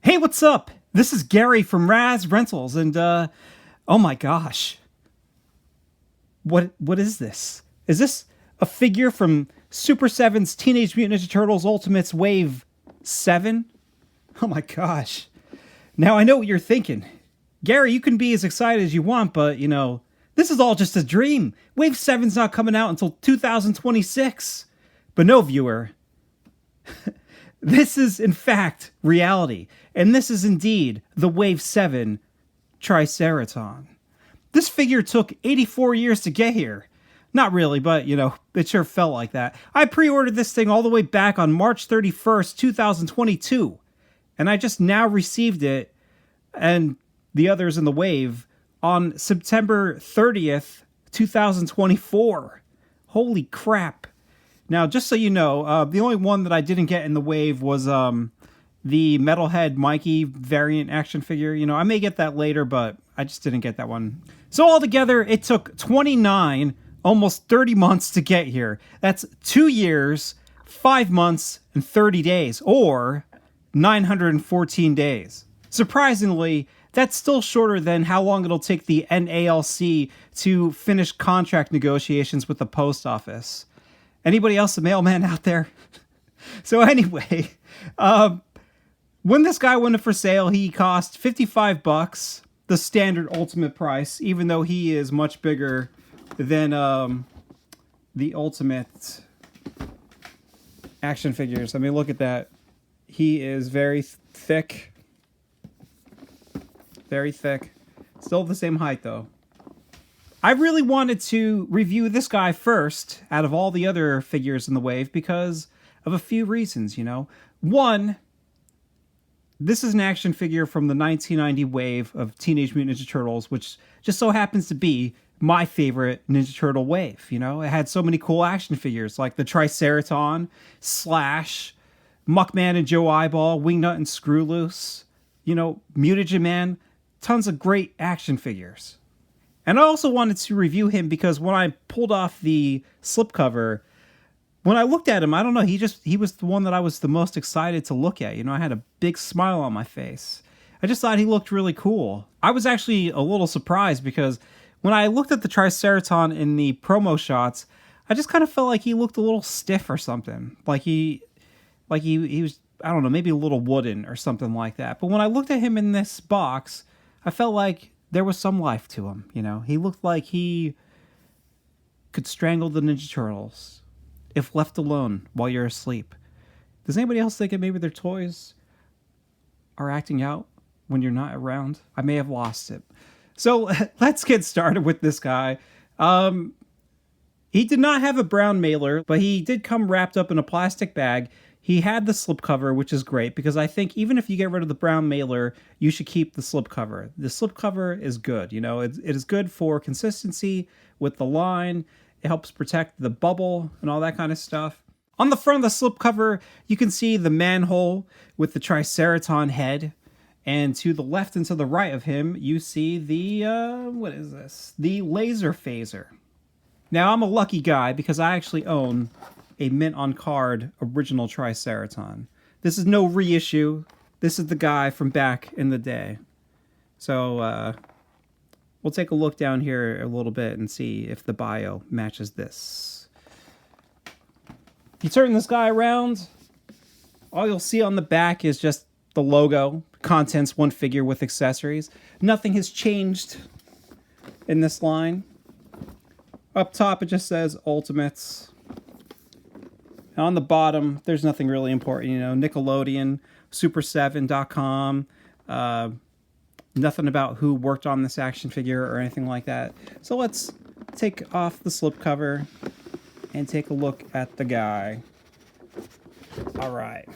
Hey, what's up? This is Gary from Raz Rentals, and oh my gosh. What is this? Is this a figure from Super7's Teenage Mutant Ninja Turtles Ultimates Wave 7? Oh my gosh. Now I know what you're thinking. Gary, you can be as excited as you want, but this is all just a dream. Wave 7's not coming out until 2026. But no, viewer. This is, in fact, reality. And this is indeed the Wave 7 Triceraton. This figure took 84 years to get here. Not really, but, it sure felt like that. I pre-ordered this thing all the way back on March 31st, 2022. And I just now received it, and the others in the wave, on September 30th, 2024. Holy crap. Now, just so you know, the only one that I didn't get in the wave was the Metalhead Mikey variant action figure. I may get that later, but I just didn't get that one. So altogether, it took 29, almost 30 months to get here. That's 2 years, 5 months, and 30 days, or 914 days. Surprisingly, that's still shorter than how long it'll take the NALC to finish contract negotiations with the post office. Anybody else a mailman out there? So anyway, when this guy went for sale, he cost $55, the standard ultimate price, even though he is much bigger than the ultimate action figures. I mean, look at that. He is very thick. Very thick. Still the same height, though. I really wanted to review this guy first out of all the other figures in the wave because of a few reasons, One, this is an action figure from the 1990 wave of Teenage Mutant Ninja Turtles, which just so happens to be my favorite Ninja Turtle wave, It had so many cool action figures like the Triceraton, Slash, Muckman and Joe Eyeball, Wingnut and Screwloose, Mutagen Man, tons of great action figures. And I also wanted to review him because when I pulled off the slipcover, when I looked at him, I don't know, he was the one that I was the most excited to look at. I had a big smile on my face. I just thought he looked really cool. I was actually a little surprised because when I looked at the Triceraton in the promo shots, I just kind of felt like he looked a little stiff or something. Like he was, I don't know, maybe a little wooden or something like that. But when I looked at him in this box, I felt like there was some life to him, He looked like he could strangle the Ninja Turtles if left alone while you're asleep. Does anybody else think that maybe their toys are acting out when you're not around? I may have lost it. So let's get started with this guy. He did not have a brown mailer, but he did come wrapped up in a plastic bag. He had the slipcover, which is great because I think even if you get rid of the brown mailer, you should keep the slipcover. The slipcover is good. It is good for consistency with the line. It helps protect the bubble and all that kind of stuff. On the front of the slipcover, you can see the manhole with the Triceraton head. And to the left and to the right of him, you see the, what is this? The laser phaser. Now, I'm a lucky guy because I actually own a mint on card original Triceraton. This is no reissue. This is the guy from back in the day. So we'll take a look down here a little bit and see if the bio matches this. If you turn this guy around, all you'll see on the back is just the logo. Contents, one figure with accessories. Nothing has changed in this line. Up top, it just says Ultimates. On the bottom, there's nothing really important, Nickelodeon, Super7.com, nothing about who worked on this action figure or anything like that. So let's take off the slipcover and take a look at the guy. All right.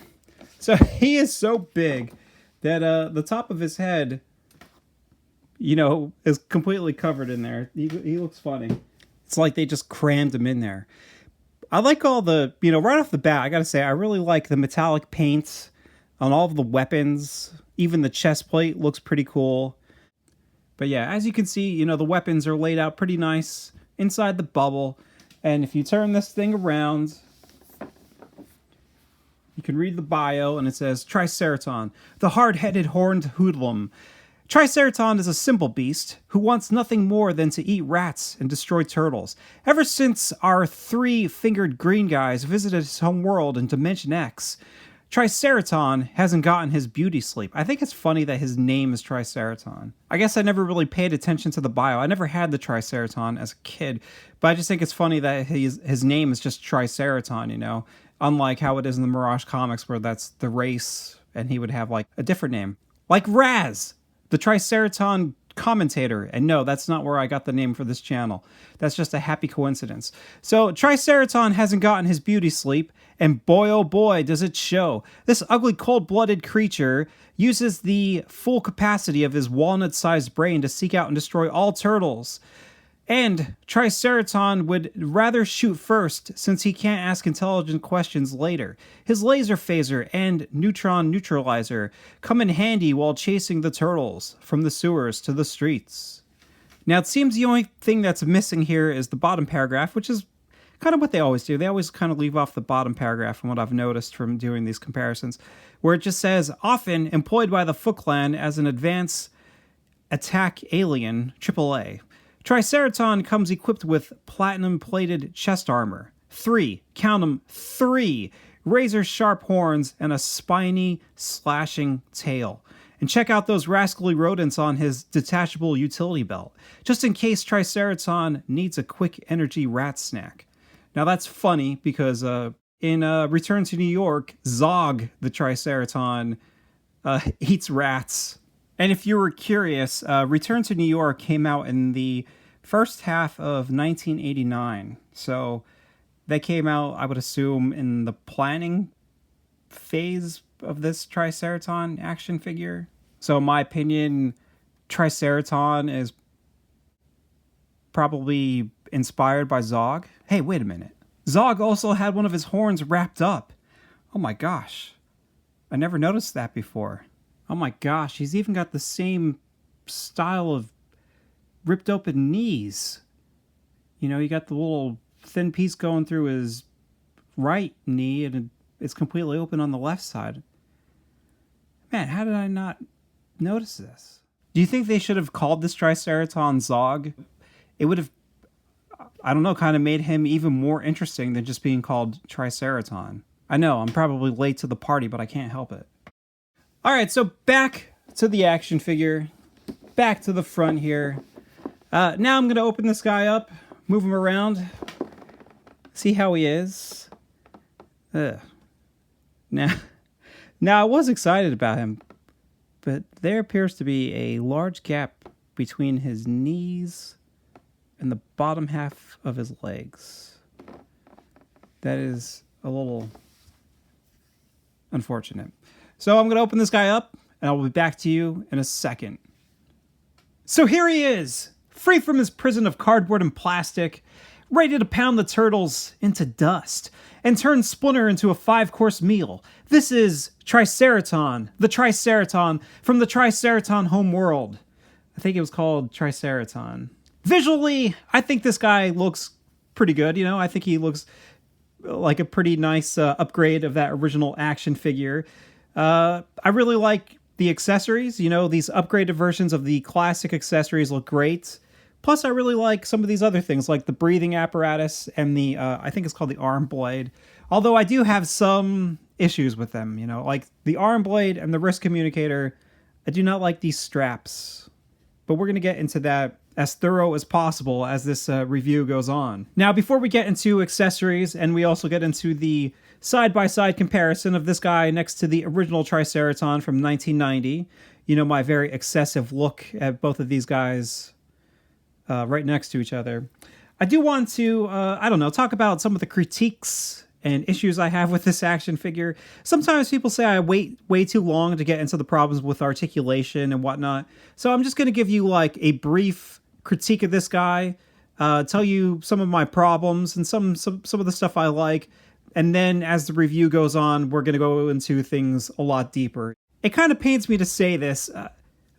So he is so big that the top of his head, is completely covered in there. He looks funny. It's like they just crammed him in there. I like all the, right off the bat, I gotta say, I really like the metallic paint on all of the weapons. Even the chest plate looks pretty cool. But yeah, as you can see, the weapons are laid out pretty nice inside the bubble. And if you turn this thing around, You can read the bio, and it says, Triceraton, the hard-headed horned hoodlum. Triceraton is a simple beast who wants nothing more than to eat rats and destroy turtles. Ever since our three-fingered green guys visited his home world in Dimension X, Triceraton hasn't gotten his beauty sleep. I think it's funny that his name is Triceraton. I guess I never really paid attention to the bio. I never had the Triceraton as a kid, but I just think it's funny that his name is just Triceraton, you know? Unlike how it is in the Mirage comics where that's the race and he would have like a different name. Like Raz, the Triceraton commentator. And no, that's not where I got the name for this channel. That's just a happy coincidence. So Triceraton hasn't gotten his beauty sleep, and boy oh boy does it show. This ugly cold-blooded creature uses the full capacity of his walnut-sized brain to seek out and destroy all turtles. And Triceraton would rather shoot first, since he can't ask intelligent questions later. His laser phaser and neutron neutralizer come in handy while chasing the turtles from the sewers to the streets. Now, it seems the only thing that's missing here is the bottom paragraph, which is kind of what they always do. They always kind of leave off the bottom paragraph from what I've noticed from doing these comparisons, where it just says, often employed by the Foot Clan as an advanced attack alien, AAA. Triceraton comes equipped with platinum-plated chest armor, 3, count 'em, 3, razor-sharp horns, and a spiny, slashing tail. And check out those rascally rodents on his detachable utility belt, just in case Triceraton needs a quick energy rat snack. Now that's funny, because in Return to New York, Zog, the Triceraton, eats rats. And if you were curious, Return to New York came out in the first half of 1989. So they came out, I would assume, in the planning phase of this Triceraton action figure. So in my opinion, Triceraton is probably inspired by Zog. Hey, wait a minute. Zog also had one of his horns wrapped up. Oh my gosh. I never noticed that before. Oh my gosh, he's even got the same style of ripped open knees. You know, you got the little thin piece going through his right knee, and it's completely open on the left side. Man, how did I not notice this? Do you think they should have called this Triceraton Zog? It would have, I don't know, kind of made him even more interesting than just being called Triceraton. I know, I'm probably late to the party, but I can't help it. Alright, so back to the action figure. Back to the front here. Now I'm going to open this guy up, move him around, see how he is. Now I was excited about him, but there appears to be a large gap between his knees and the bottom half of his legs. That is a little unfortunate. So I'm going to open this guy up, and I'll be back to you in a second. So here he is, free from his prison of cardboard and plastic, ready to pound the turtles into dust and turn Splinter into a 5-course meal. This is Triceraton, the Triceraton from the Triceraton home world. I think it was called Triceraton. Visually, I think this guy looks pretty good, you know? I think he looks like a pretty nice upgrade of that original action figure. I really like the accessories. You know, these upgraded versions of the classic accessories look great. Plus, I really like some of these other things, like the breathing apparatus and the, I think it's called the arm blade. Although I do have some issues with them, you know, like the arm blade and the wrist communicator. I do not like these straps. But we're going to get into that as thorough as possible as this review goes on. Now, before we get into accessories, and we also get into the side-by-side comparison of this guy next to the original Triceraton from 1990, you know, my very excessive look at both of these guys right next to each other, I do want to, I don't know, talk about some of the critiques and issues I have with this action figure. Sometimes people say I wait way too long to get into the problems with articulation and whatnot. So I'm just going to give you like a brief critique of this guy, tell you some of my problems and some of the stuff I like. And then as the review goes on, we're going to go into things a lot deeper. It kind of pains me to say this.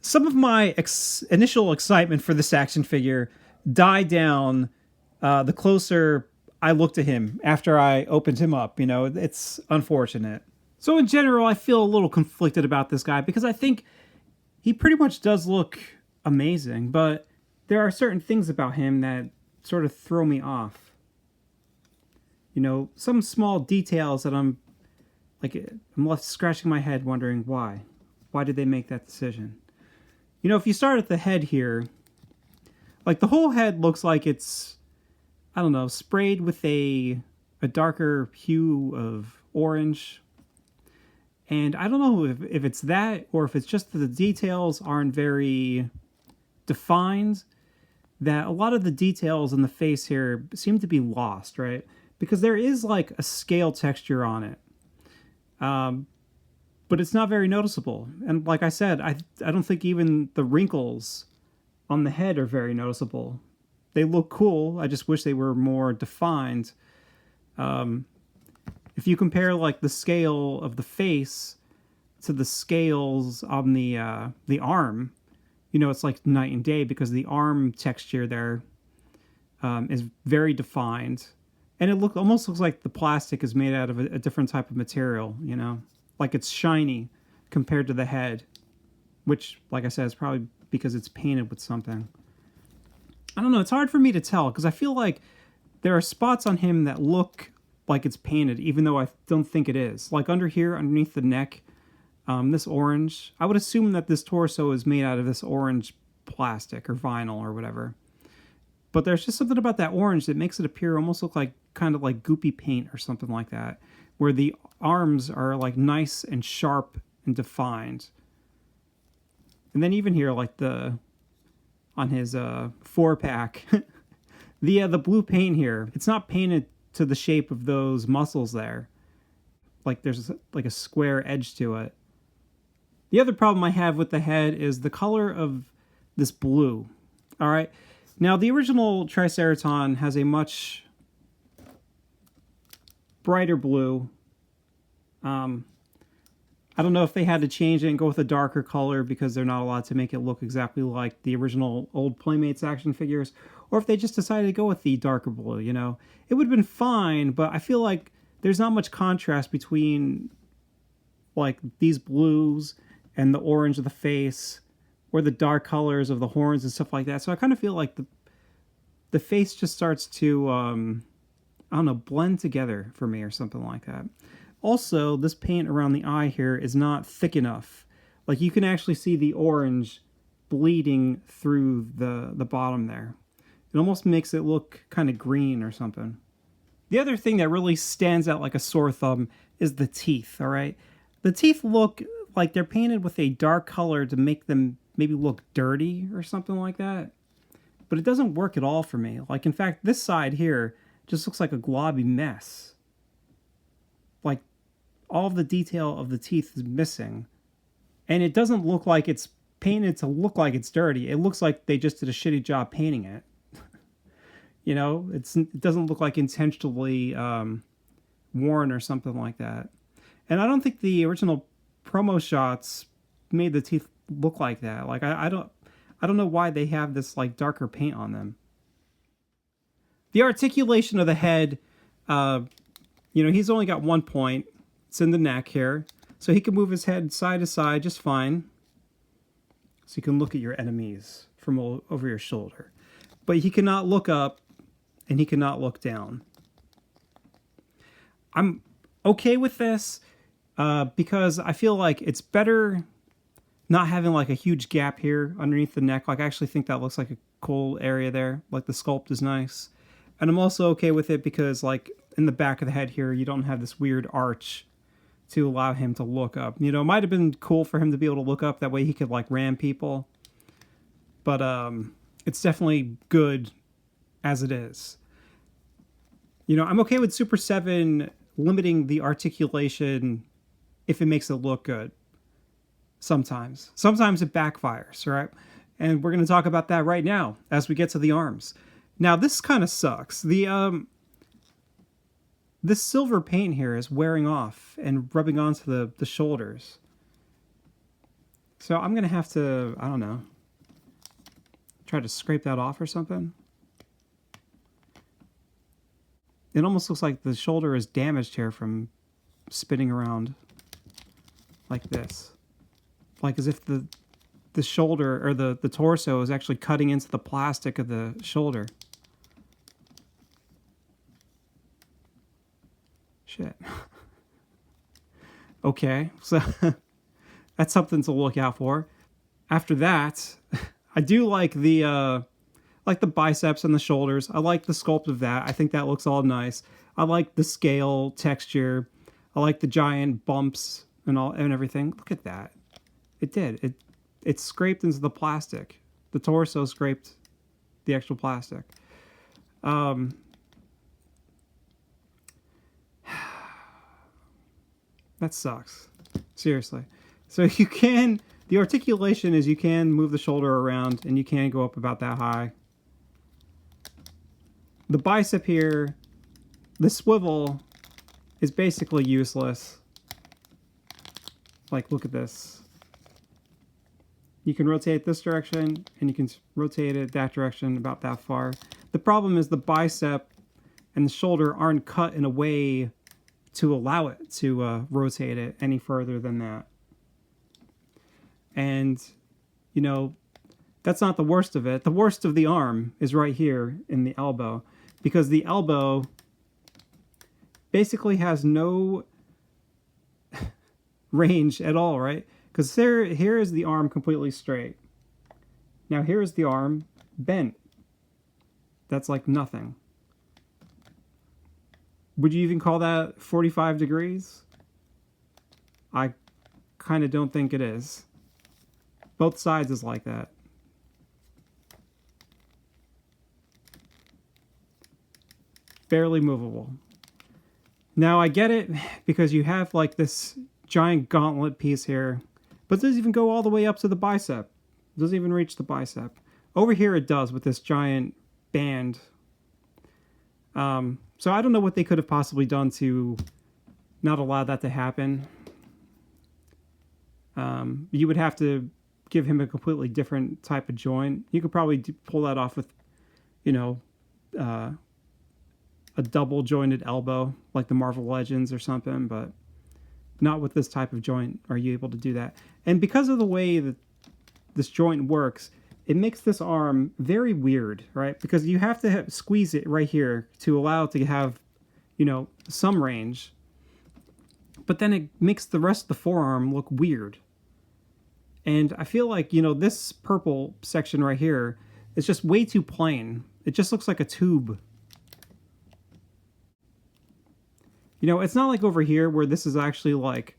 Some of my initial excitement for this action figure died down the closer I looked at him after I opened him up. You know, it's unfortunate. So in general, I feel a little conflicted about this guy because I think he pretty much does look amazing, but there are certain things about him that sort of throw me off. You know, some small details that I'm left scratching my head wondering why. Why did they make that decision? You know, if you start at the head here, like the whole head looks like it's, I don't know, sprayed with a darker hue of orange. And I don't know if it's that or if it's just that the details aren't very defined, that a lot of the details in the face here seem to be lost, right? Because there is like a scale texture on it. But it's not very noticeable. And like I said, I don't think even the wrinkles on the head are very noticeable. They look cool. I just wish they were more defined. If you compare like the scale of the face to the scales on the arm, you know, it's like night and day because the arm texture there is very defined. And it almost looks like the plastic is made out of a different type of material, you know? Like it's shiny compared to the head, which, like I said, is probably because it's painted with something. I don't know, it's hard for me to tell because I feel like there are spots on him that look like it's painted, even though I don't think it is. Like under here, underneath the neck, this orange, I would assume that this torso is made out of this orange plastic or vinyl or whatever. But there's just something about that orange that makes it appear almost look like kind of like goopy paint or something like that, where the arms are like nice and sharp and defined. And then even here, like on his 4-pack, the blue paint here, it's not painted to the shape of those muscles there. Like there's like a square edge to it. The other problem I have with the head is the color of this blue. All right. Now, the original Triceraton has a much brighter blue. I don't know if they had to change it and go with a darker color because they're not allowed to make it look exactly like the original old Playmates action figures, or if they just decided to go with the darker blue, you know. It would have been fine, but I feel like there's not much contrast between like these blues and the orange of the face or the dark colors of the horns and stuff like that. So I kind of feel like the face just starts to, I don't know, blend together for me or something like that. Also, this paint around the eye here is not thick enough. Like you can actually see the orange bleeding through the bottom there. It almost makes it look kind of green or something. The other thing that really stands out like a sore thumb is the teeth, all right? The teeth look like they're painted with a dark color to make them maybe look dirty or something like that. But it doesn't work at all for me. Like, in fact, this side here just looks like a globby mess. Like, all of the detail of the teeth is missing. And it doesn't look like it's painted to look like it's dirty. It looks like they just did a shitty job painting it. You know, it doesn't look like intentionally worn or something like that. And I don't think the original promo shots made the teeth look like that. Like I don't know why they have this like darker paint on them. The articulation of the head, you know, he's only got one point. It's in the neck here, so he can move his head side to side just fine. So you can look at your enemies from over your shoulder, but he cannot look up and he cannot look down. I'm okay with this because I feel like it's better not having like a huge gap here underneath the neck. Like I actually think that looks like a cool area there. Like the sculpt is nice. And I'm also okay with it because like in the back of the head here, you don't have this weird arch to allow him to look up. You know, it might have been cool for him to be able to look up. That way he could like ram people. But it's definitely good as it is. You know, I'm okay with Super7 limiting the articulation if it makes it look good. Sometimes it backfires, right? And we're going to talk about that right now as we get to the arms. Now, this kind of sucks. This silver paint here is wearing off and rubbing onto the shoulders. So I'm going to have to, I don't know, try to scrape that off or something. It almost looks like the shoulder is damaged here from spinning around. like this. Like as if the shoulder or the torso is actually cutting into the plastic of the shoulder. Shit. Okay, so that's something to look out for. After that, I do like the biceps and the shoulders. I like the sculpt of that. I think that looks all nice. I like the scale texture. I like the giant bumps and all and everything. Look at that. It did. It scraped into the plastic. The torso scraped the actual plastic. That sucks. Seriously. So you can, the articulation is you can move the shoulder around and you can go up about that high. The bicep here, the swivel is basically useless. Like, look at this. You can rotate this direction and you can rotate it that direction about that far. The problem is the bicep and the shoulder aren't cut in a way to allow it to rotate it any further than that. And, you know, that's not the worst of it. The worst of the arm is right here in the elbow, because the elbow basically has no range at all, right? Because here is the arm completely straight. Now here is the arm bent. That's like nothing. Would you even call that 45 degrees? I kind of don't think it is. Both sides is like that. Barely movable. Now I get it because you have like this giant gauntlet piece here, but it doesn't even go all the way up to the bicep. It doesn't even reach the bicep. Over here it does with this giant band. So I don't know what they could have possibly done to not allow that to happen. You would have to give him a completely different type of joint. You could probably pull that off with, you know, a double jointed elbow like the Marvel Legends or something, but not with this type of joint are you able to do that. And because of the way that this joint works, it makes this arm very weird, right? Because you have to squeeze it right here to allow it to have, you know, some range. But then it makes the rest of the forearm look weird. And I feel like, you know, this purple section right here is just way too plain. It just looks like a tube. You know, it's not like over here where this is actually like,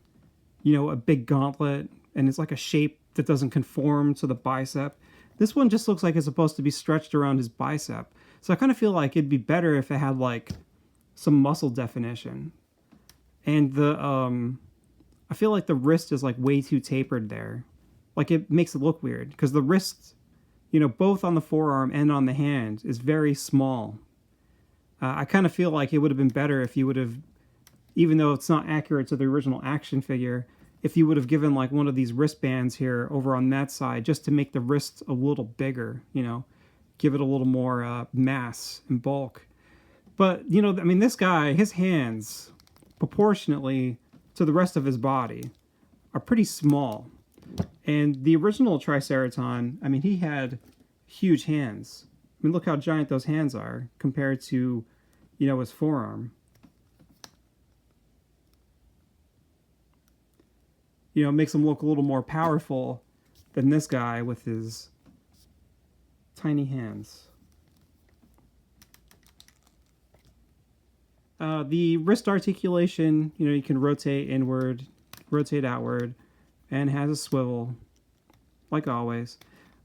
you know, a big gauntlet and it's like a shape that doesn't conform to the bicep. This one just looks like it's supposed to be stretched around his bicep. So I kind of feel like it'd be better if it had like some muscle definition. And the, I feel like the wrist is like way too tapered there. Like it makes it look weird because the wrist, you know, both on the forearm and on the hand is very small. I kind of feel like it would have been better if you would have, even though it's not accurate to the original action figure, if you would have given like one of these wristbands here over on that side just to make the wrist a little bigger, you know, give it a little more mass and bulk. But, you know, I mean, this guy, his hands, proportionately to the rest of his body, are pretty small. And the original Triceraton, I mean, he had huge hands. I mean, look how giant those hands are compared to, you know, his forearm. You know, it makes him look a little more powerful than this guy with his tiny hands. The wrist articulation, you know, you can rotate inward, rotate outward, and has a swivel, like always.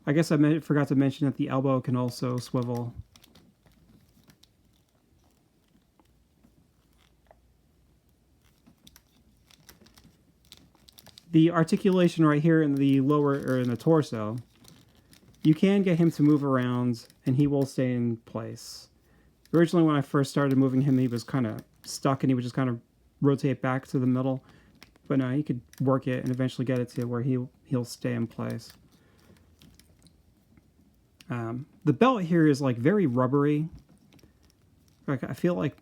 I guess I forgot to mention that the elbow can also swivel. The articulation right here in the lower, or in the torso, you can get him to move around and he will stay in place. Originally when I first started moving him, he was kind of stuck and he would just kind of rotate back to the middle. But no, you could work it and eventually get it to where he'll stay in place. The belt here is like very rubbery. Like I feel like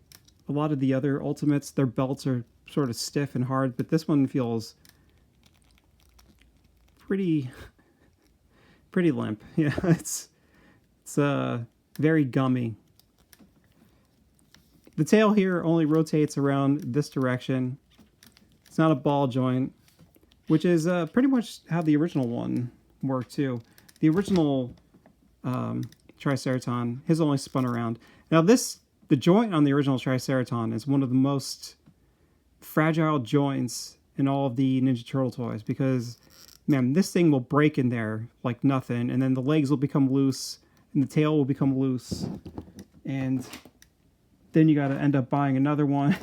a lot of the other Ultimates, their belts are sort of stiff and hard, but this one feels pretty limp. Yeah, it's very gummy. The tail here only rotates around this direction. It's not a ball joint, which is pretty much how the original one worked too. The original Triceraton, his only spun around. Now the joint on the original Triceraton is one of the most fragile joints in all of the Ninja Turtle toys because, man, this thing will break in there like nothing, and then the legs will become loose, and the tail will become loose, and then you got to end up buying another one.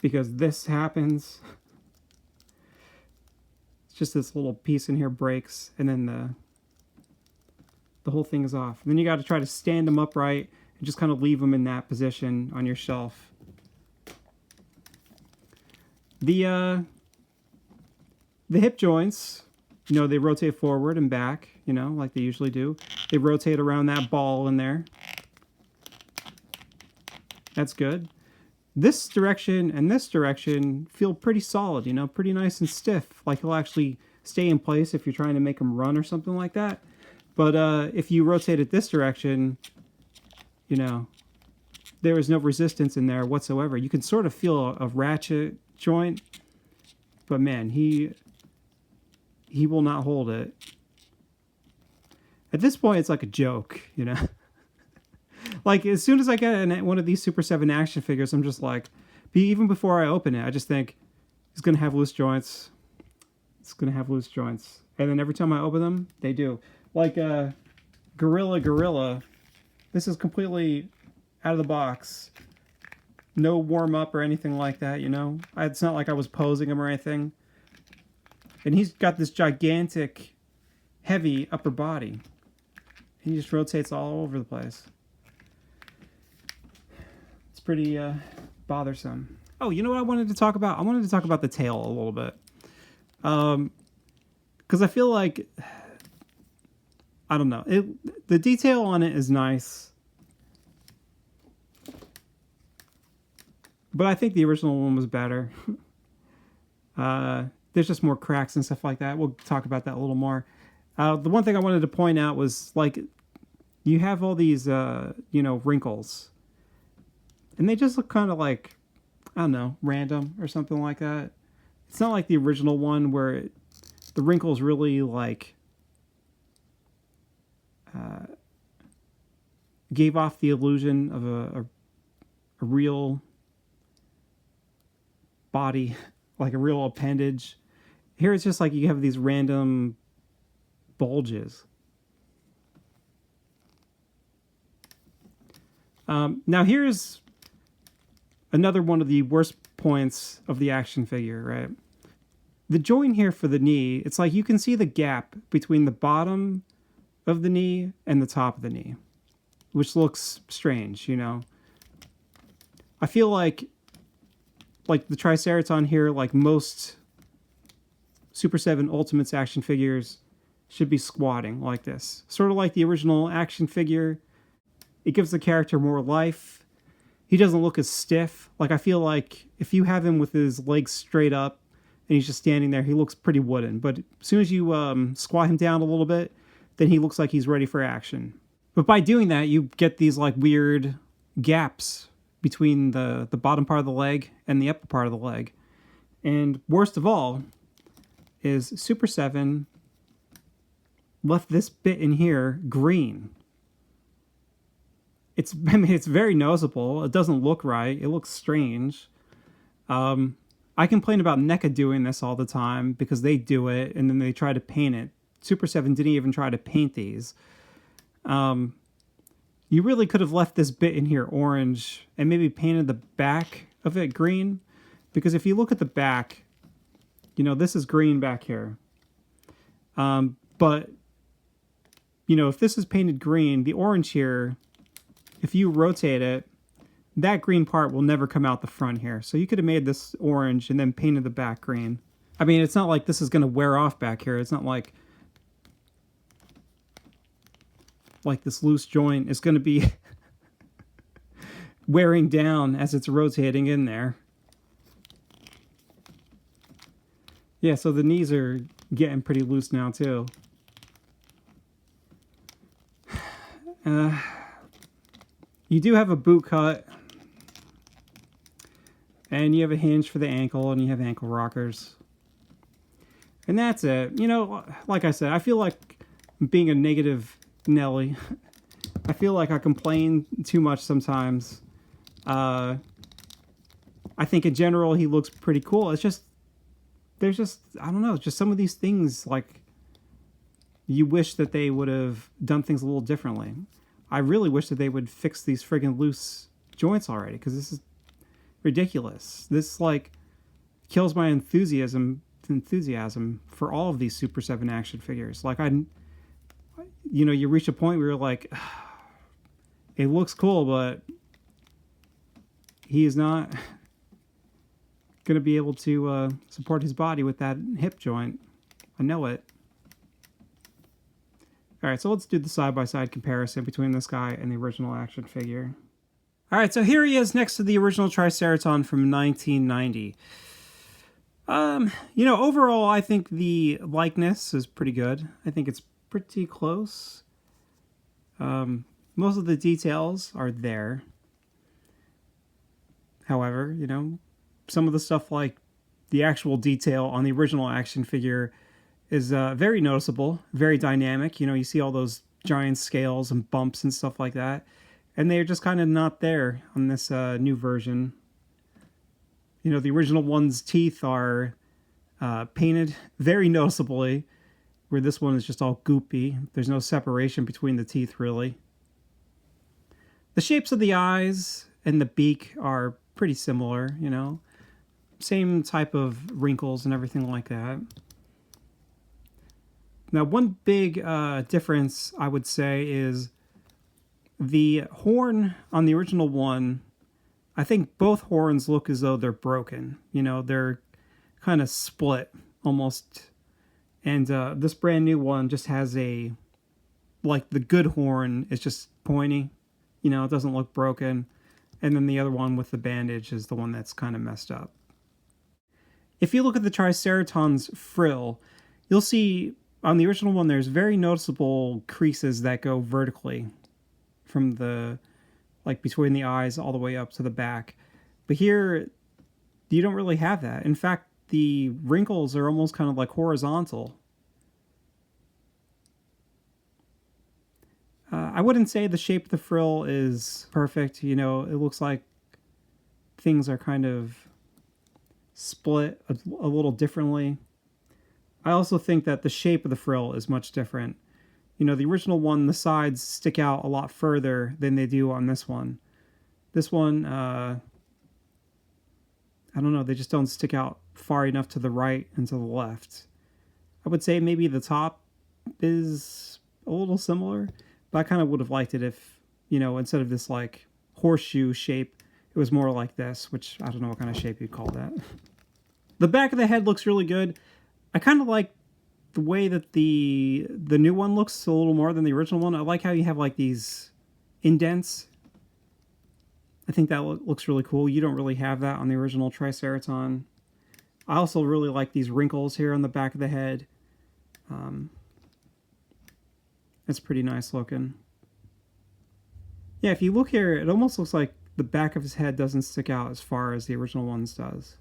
Because this happens. It's just this little piece in here breaks, and then the whole thing is off. And then you got to try to stand them upright and just kind of leave them in that position on your shelf. The hip joints, you know, they rotate forward and back, you know, like they usually do. They rotate around that ball in there. That's good. This direction and this direction feel pretty solid, you know, pretty nice and stiff. Like he'll actually stay in place if you're trying to make him run or something like that. But if you rotate it this direction, you know, there is no resistance in there whatsoever. You can sort of feel a ratchet joint, but man, he will not hold it. At this point, it's like a joke, you know. Like, as soon as I get one of these Super 7 action figures, I'm just like, even before I open it, I just think, it's going to have loose joints. It's going to have loose joints. And then every time I open them, they do. Like, Gorilla, this is completely out of the box. No warm-up or anything like that, you know? It's not like I was posing him or anything. And he's got this gigantic, heavy upper body. He just rotates all over the place. It's pretty bothersome. Oh, you know what I wanted to talk about? I wanted to talk about the tail a little bit. Because I feel like, I don't know, the detail on it is nice. But I think the original one was better. There's just more cracks and stuff like that. We'll talk about that a little more. The one thing I wanted to point out was, like, you have all these, you know, wrinkles. And they just look kind of like, I don't know, random or something like that. It's not like the original one where the wrinkles really, like, gave off the illusion of a real body, like a real appendage. Here it's just like you have these random bulges. Now here's another one of the worst points of the action figure, right? The joint here for the knee, it's like you can see the gap between the bottom of the knee and the top of the knee, which looks strange, you know? I feel like the Triceraton here, like most Super 7 Ultimates action figures, should be squatting like this. Sort of like the original action figure. It gives the character more life. He doesn't look as stiff. Like, I feel like if you have him with his legs straight up and he's just standing there, he looks pretty wooden. But as soon as you squat him down a little bit, then he looks like he's ready for action. But by doing that, you get these like weird gaps between the bottom part of the leg and the upper part of the leg. And worst of all is Super 7 left this bit in here green. It's very noticeable. It doesn't look right. It looks strange. I complain about NECA doing this all the time because they do it and then they try to paint it. Super 7 didn't even try to paint these. You really could have left this bit in here orange and maybe painted the back of it green. Because if you look at the back, you know, this is green back here. But, you know, if this is painted green, the orange here, if you rotate it, that green part will never come out the front here. So you could have made this orange and then painted the back green. I mean, it's not like this is going to wear off back here. It's not like this loose joint is going to be wearing down as it's rotating in there. Yeah, so the knees are getting pretty loose now too. You do have a boot cut, and you have a hinge for the ankle, and you have ankle rockers. And that's it. You know, like I said, I feel like being a negative Nelly. I feel like I complain too much sometimes. I think in general he looks pretty cool. It's just, there's just, I don't know, just some of these things, like, you wish that they would have done things a little differently. I really wish that they would fix these friggin' loose joints already, because this is ridiculous. This, like, kills my enthusiasm for all of these Super 7 action figures. Like, you know, you reach a point where you're like, it looks cool, but he is not going to be able to support his body with that hip joint. I know it. All right, so let's do the side-by-side comparison between this guy and the original action figure. All right, so here he is next to the original Triceraton from 1990. You know, overall, I think the likeness is pretty good. I think it's pretty close. Most of the details are there. However, you know, some of the stuff like the actual detail on the original action figure is very noticeable, very dynamic. You know, you see all those giant scales and bumps and stuff like that. And they're just kind of not there on this new version. You know, the original one's teeth are painted very noticeably, where this one is just all goopy. There's no separation between the teeth, really. The shapes of the eyes and the beak are pretty similar, you know. Same type of wrinkles and everything like that. Now, one big difference, I would say, is the horn on the original one. I think both horns look as though they're broken. You know, they're kind of split almost. And this brand new one just has a, like, the good horn is just pointy. You know, it doesn't look broken. And then the other one with the bandage is the one that's kind of messed up. If you look at the Triceraton's frill, you'll see on the original one there's very noticeable creases that go vertically from the, like, between the eyes all the way up to the back. But here, you don't really have that. In fact, the wrinkles are almost kind of like horizontal. I wouldn't say the shape of the frill is perfect. You know, it looks like things are kind of split a little differently. I also think that the shape of the frill is much different. You know, the original one, the sides stick out a lot further than they do on this one. This one, I don't know, they just don't stick out far enough to the right and to the left. I would say maybe the top is a little similar, but I kind of would have liked it if, you know, instead of this, like, horseshoe shape, it was more like this, which I don't know what kind of shape you'd call that. The back of the head looks really good. I kind of like the way that the new one looks a little more than the original one. I like how you have, like, these indents. I think that looks really cool. You don't really have that on the original Triceraton. I also really like these wrinkles here on the back of the head. It's pretty nice looking. Yeah, if you look here, it almost looks like the back of his head doesn't stick out as far as the original one's does.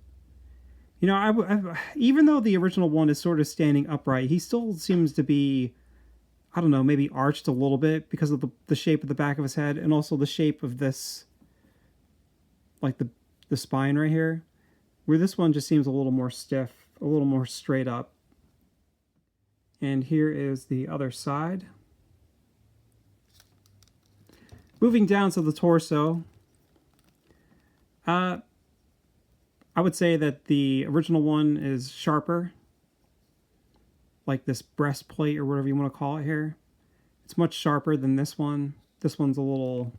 You know, even though the original one is sort of standing upright, he still seems to be, I don't know, maybe arched a little bit because of the shape of the back of his head, and also the shape of this, like the spine right here, where this one just seems a little more stiff, a little more straight up. And here is the other side. Moving down to the torso, I would say that the original one is sharper, like this breastplate or whatever you want to call it here. It's much sharper than this one. This one's a little,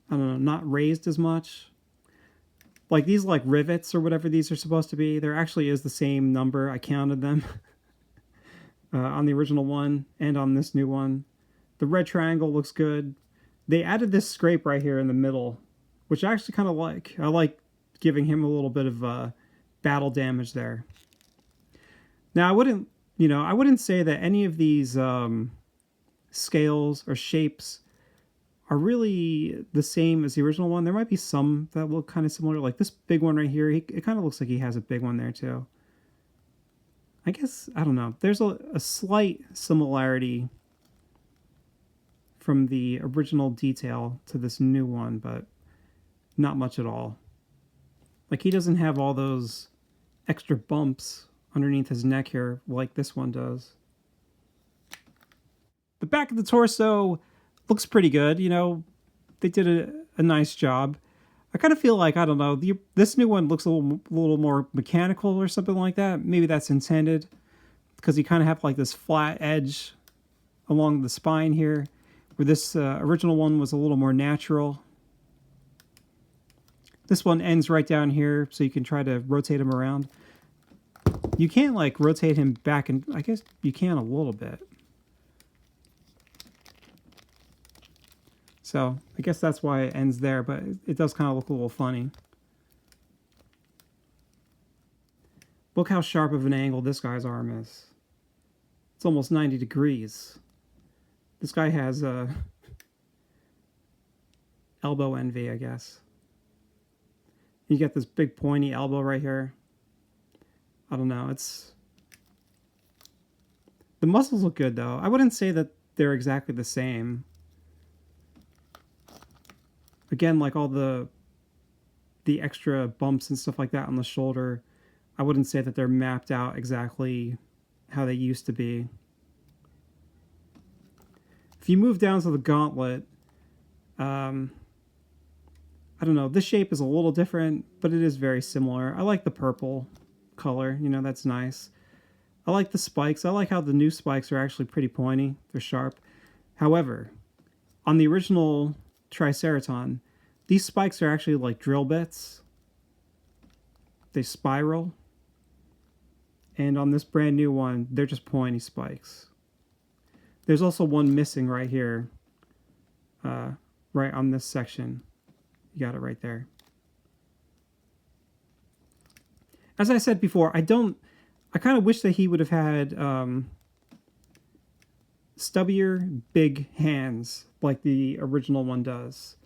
I don't know, not raised as much. Like these, like, rivets or whatever these are supposed to be, there actually is the same number. I counted them on the original one and on this new one. The red triangle looks good. They added this scrape right here in the middle which I actually kind of like. I like giving him a little bit of battle damage there. Now, I wouldn't say that any of these scales or shapes are really the same as the original one. There might be some that look kind of similar, like this big one right here. It kind of looks like he has a big one there too. I guess, I don't know. There's a slight similarity from the original detail to this new one, but not much at all. Like, he doesn't have all those extra bumps underneath his neck here like this one does. The back of the torso looks pretty good. You know, they did a nice job. I kind of feel like, I don't know, this new one looks a little more mechanical or something like that. Maybe that's intended because you kind of have like this flat edge along the spine here, where this original one was a little more natural. This one ends right down here, so you can try to rotate him around. You can't like rotate him back, and I guess you can a little bit. So I guess that's why it ends there, but it does kind of look a little funny. Look how sharp of an angle this guy's arm is. It's almost 90 degrees. This guy has elbow envy, I guess. You get this big pointy elbow right here. I don't know, the muscles look good though. I wouldn't say that they're exactly the same. Again, like all the extra bumps and stuff like that on the shoulder, I wouldn't say that they're mapped out exactly how they used to be. If you move down to the gauntlet, I don't know, this shape is a little different, but it is very similar. I like the purple color, you know, that's nice. I like the spikes. I like how the new spikes are actually pretty pointy. They're sharp. However, on the original Triceraton, these spikes are actually like drill bits. They spiral. And on this brand new one, they're just pointy spikes. There's also one missing right here. Right on this section. You got it right there. As I said before, I kind of wish that he would have had stubbier, big hands like the original one does.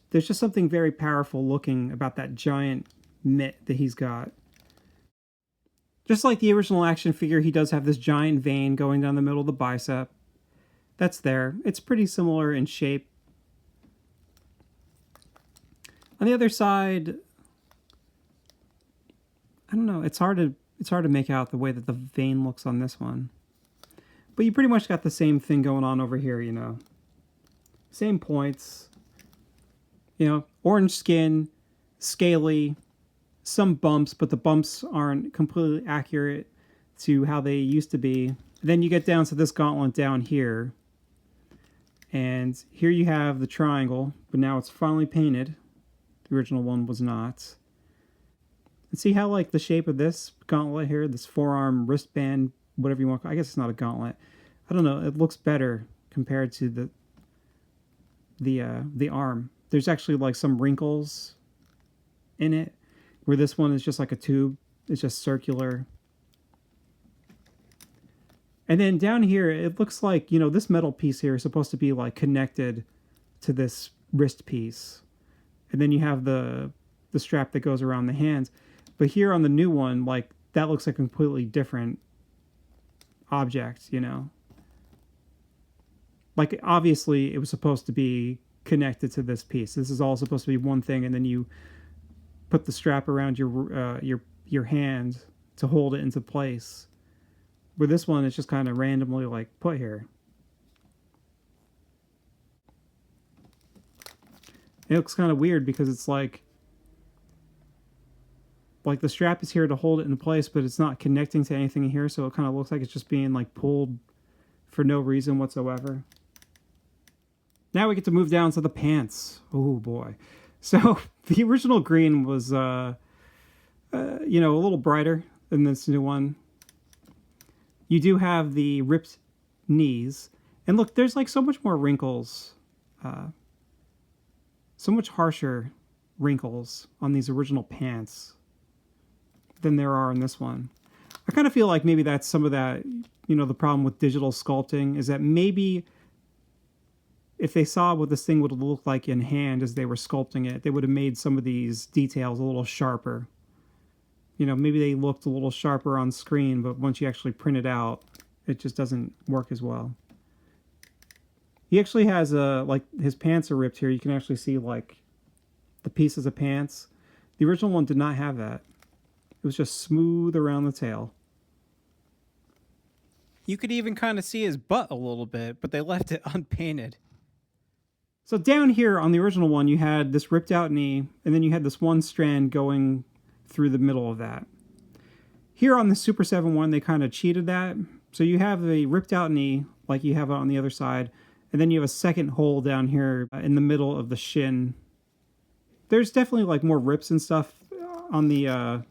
There's just something very powerful looking about that giant mitt that he's got. Just like the original action figure, he does have this giant vein going down the middle of the bicep. That's there. It's pretty similar in shape. On the other side, I don't know. It's hard to make out the way that the vein looks on this one. But you pretty much got the same thing going on over here, you know. Same points. You know, orange skin, scaly, some bumps, but the bumps aren't completely accurate to how they used to be. Then you get down to this gauntlet down here. And here you have the triangle, but now it's finally painted. The original one was not. And see how, like, the shape of this gauntlet here, this forearm wristband, whatever you want, I guess it's not a gauntlet. I don't know, it looks better compared to the arm. There's actually, like, some wrinkles in it, where this one is just like a tube. It's just circular. And then down here, it looks like, you know, this metal piece here is supposed to be, like, connected to this wrist piece. And then you have the strap that goes around the hands. But here on the new one, like, that looks like a completely different object, you know? Like, obviously, it was supposed to be connected to this piece. This is all supposed to be one thing, and then you put the strap around your hand to hold it into place. Where this one is just kind of randomly, like, put here. It looks kind of weird because it's like the strap is here to hold it in place, but it's not connecting to anything here, so it kind of looks like it's just being, like, pulled for no reason whatsoever. Now we get to move down to the pants. Oh boy. So the original green was, you know, a little brighter than this new one. You do have the ripped knees. And look, there's like so much more wrinkles. So much harsher wrinkles on these original pants than there are in this one. I kind of feel like maybe that's some of that, the problem with digital sculpting is that maybe if they saw what this thing would look like in hand as they were sculpting it, they would have made some of these details a little sharper. Maybe they looked a little sharper on screen, but once you actually print it out, it just doesn't work as well. He actually has his pants are ripped here. You can actually see like the pieces of pants. The original one did not have that. It was just smooth around the tail. You could even kind of see his butt a little bit, but they left it unpainted. So down here on the original one, you had this ripped out knee, and then you had this one strand going through the middle of that. Here on the Super 7 one, they kind of cheated that. So you have a ripped out knee, like you have on the other side, and then you have a second hole down here in the middle of the shin. There's definitely like more rips and stuff on the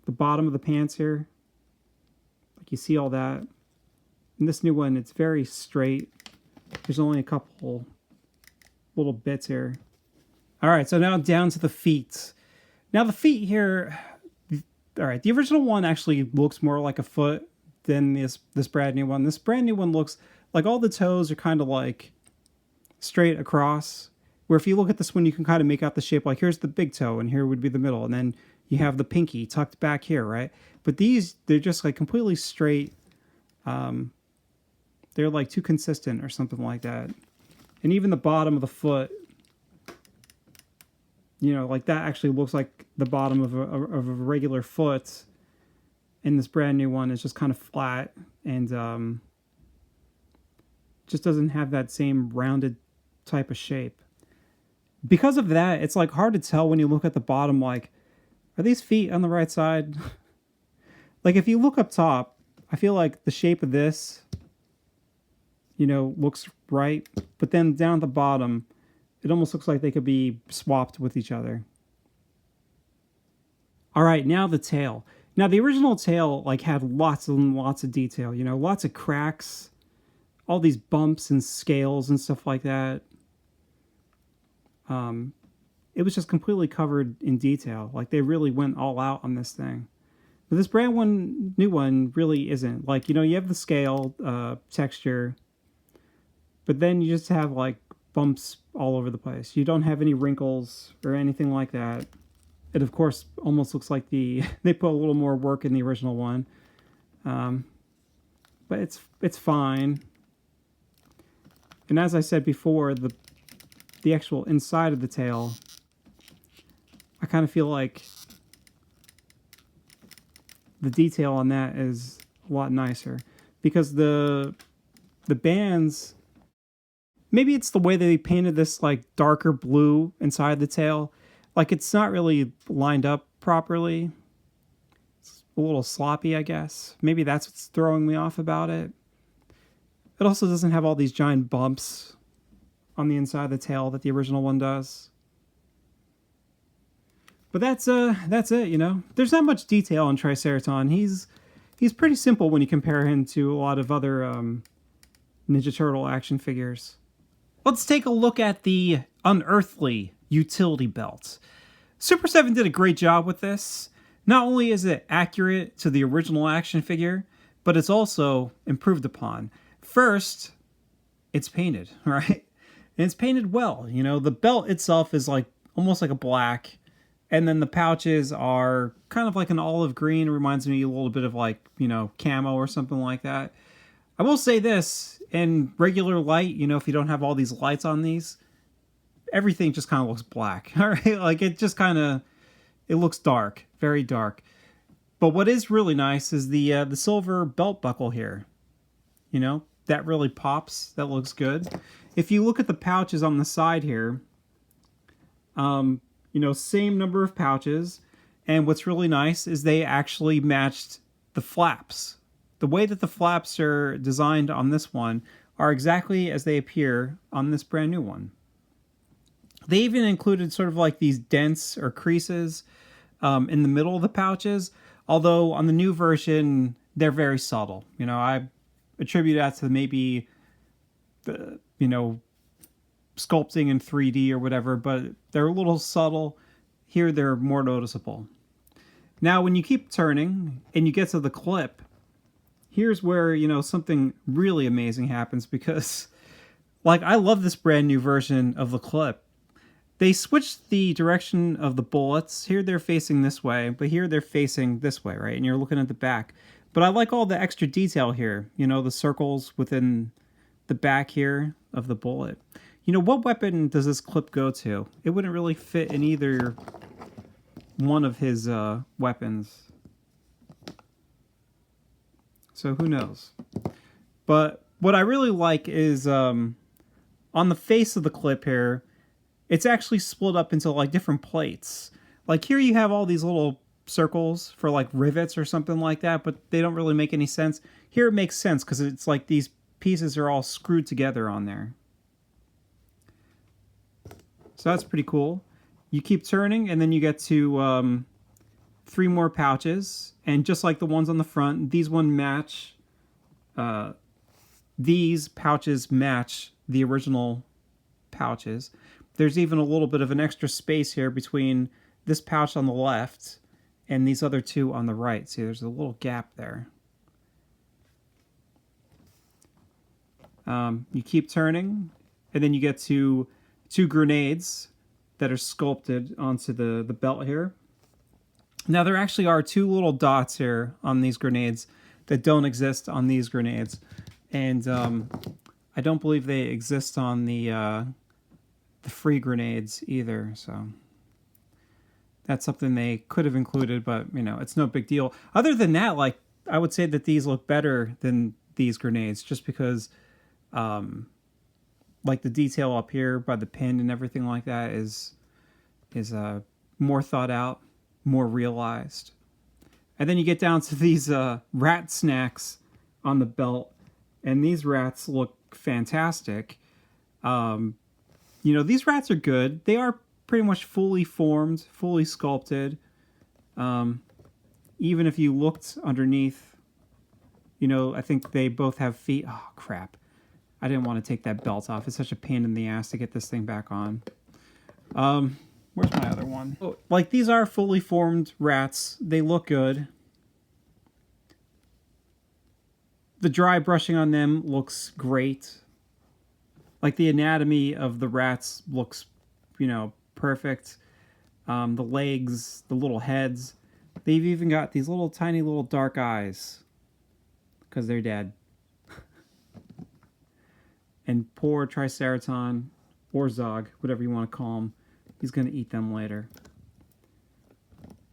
bottom of the pants here. Like you see all that. In this new one, it's very straight. There's only a couple little bits here. All right, so now down to the feet. Now the feet here, all right, the original one actually looks more like a foot than this brand new one. This brand new one looks like all the toes are kind of like straight across. Where if you look at this one, you can kind of make out the shape. Like here's the big toe, and here would be the middle, and then you have the pinky tucked back here, right? But these, they're just like completely straight. They're like too consistent or something like that. And even the bottom of the foot, like that actually looks like the bottom of a regular foot. And this brand new one is just kind of flat and just doesn't have that same rounded type of shape. Because of that, it's like hard to tell when you look at the bottom, like, are these feet on the right side? Like if you look up top, I feel like the shape of this, looks right. But then down at the bottom, it almost looks like they could be swapped with each other. All right, now the tail. Now the original tail like had lots and lots of detail, lots of cracks, all these bumps and scales and stuff like that. It was just completely covered in detail. Like they really went all out on this thing. But this new one really isn't. Like, you have the scale texture, but then you just have like bumps all over the place. You don't have any wrinkles or anything like that. It of course almost looks like they put a little more work in the original one. But it's fine. And as I said before, the actual inside of the tail, I kind of feel like the detail on that is a lot nicer because the bands, maybe it's the way they painted this like darker blue inside the tail. Like it's not really lined up properly. It's a little sloppy, I guess. Maybe that's what's throwing me off about it. It also doesn't have all these giant bumps on the inside of the tail that the original one does. But that's it, There's not much detail on Triceraton. He's pretty simple when you compare him to a lot of other Ninja Turtle action figures. Let's take a look at the Unearthly utility belt. Super 7 did a great job with this. Not only is it accurate to the original action figure, but it's also improved upon. First, it's painted, right? And it's painted well. The belt itself is like almost like a black. And then the pouches are kind of like an olive green. It reminds me a little bit of like, camo or something like that. I will say this, in regular light, if you don't have all these lights on these, everything just kind of looks black. All right. Like it just it looks dark, very dark. But what is really nice is the silver belt buckle here. That really pops. That looks good. If you look at the pouches on the side here, same number of pouches. And what's really nice is they actually matched the flaps. The way that the flaps are designed on this one are exactly as they appear on this brand new one. They even included sort of like these dents or creases in the middle of the pouches. Although on the new version, they're very subtle. I attribute that to maybe the sculpting in 3D or whatever, but they're a little subtle. Here they're more noticeable. Now, when you keep turning and you get to the clip, here's where, you know, something really amazing happens because, like, I love this brand new version of the clip. They switched the direction of the bullets. Here they're facing this way, but here they're facing this way, right? And you're looking at the back. But I like all the extra detail here. You know, the circles within the back here of the bullet. You know, what weapon does this clip go to? It wouldn't really fit in either one of his weapons. So who knows? But what I really like is on the face of the clip here, it's actually split up into like different plates. Like here you have all these little circles for like rivets or something like that, but they don't really make any sense. Here it makes sense because it's like these pieces are all screwed together on there. So that's pretty cool. You keep turning and then you get to 3 more pouches, and just like the ones on the front, these pouches match the original pouches. There's even a little bit of an extra space here between this pouch on the left and these other 2 on the right. See, there's a little gap there. You keep turning, and then you get to 2 grenades that are sculpted onto the belt here. Now, there actually are 2 little dots here on these grenades that don't exist on these grenades. And I don't believe they exist on the free grenades either, so that's something they could have included, but you know, it's no big deal. Other than that, like, I would say that these look better than these grenades just because like the detail up here by the pin and everything like that is more thought out, more realized. And then you get down to these rat snacks on the belt, and these rats look fantastic. You know, these rats are good. They are pretty much fully formed, fully sculpted. Even if you looked underneath, you know, I think they both have feet. Oh, crap. I didn't want to take that belt off. It's such a pain in the ass to get this thing back on. Where's my other one? Oh, like, these are fully formed rats. They look good. The dry brushing on them looks great. Like, the anatomy of the rats looks, you know, perfect. The legs, the little heads. They've even got these little tiny little dark eyes. Because they're dead. And poor Triceraton, or Zog, whatever you want to call him, he's going to eat them later.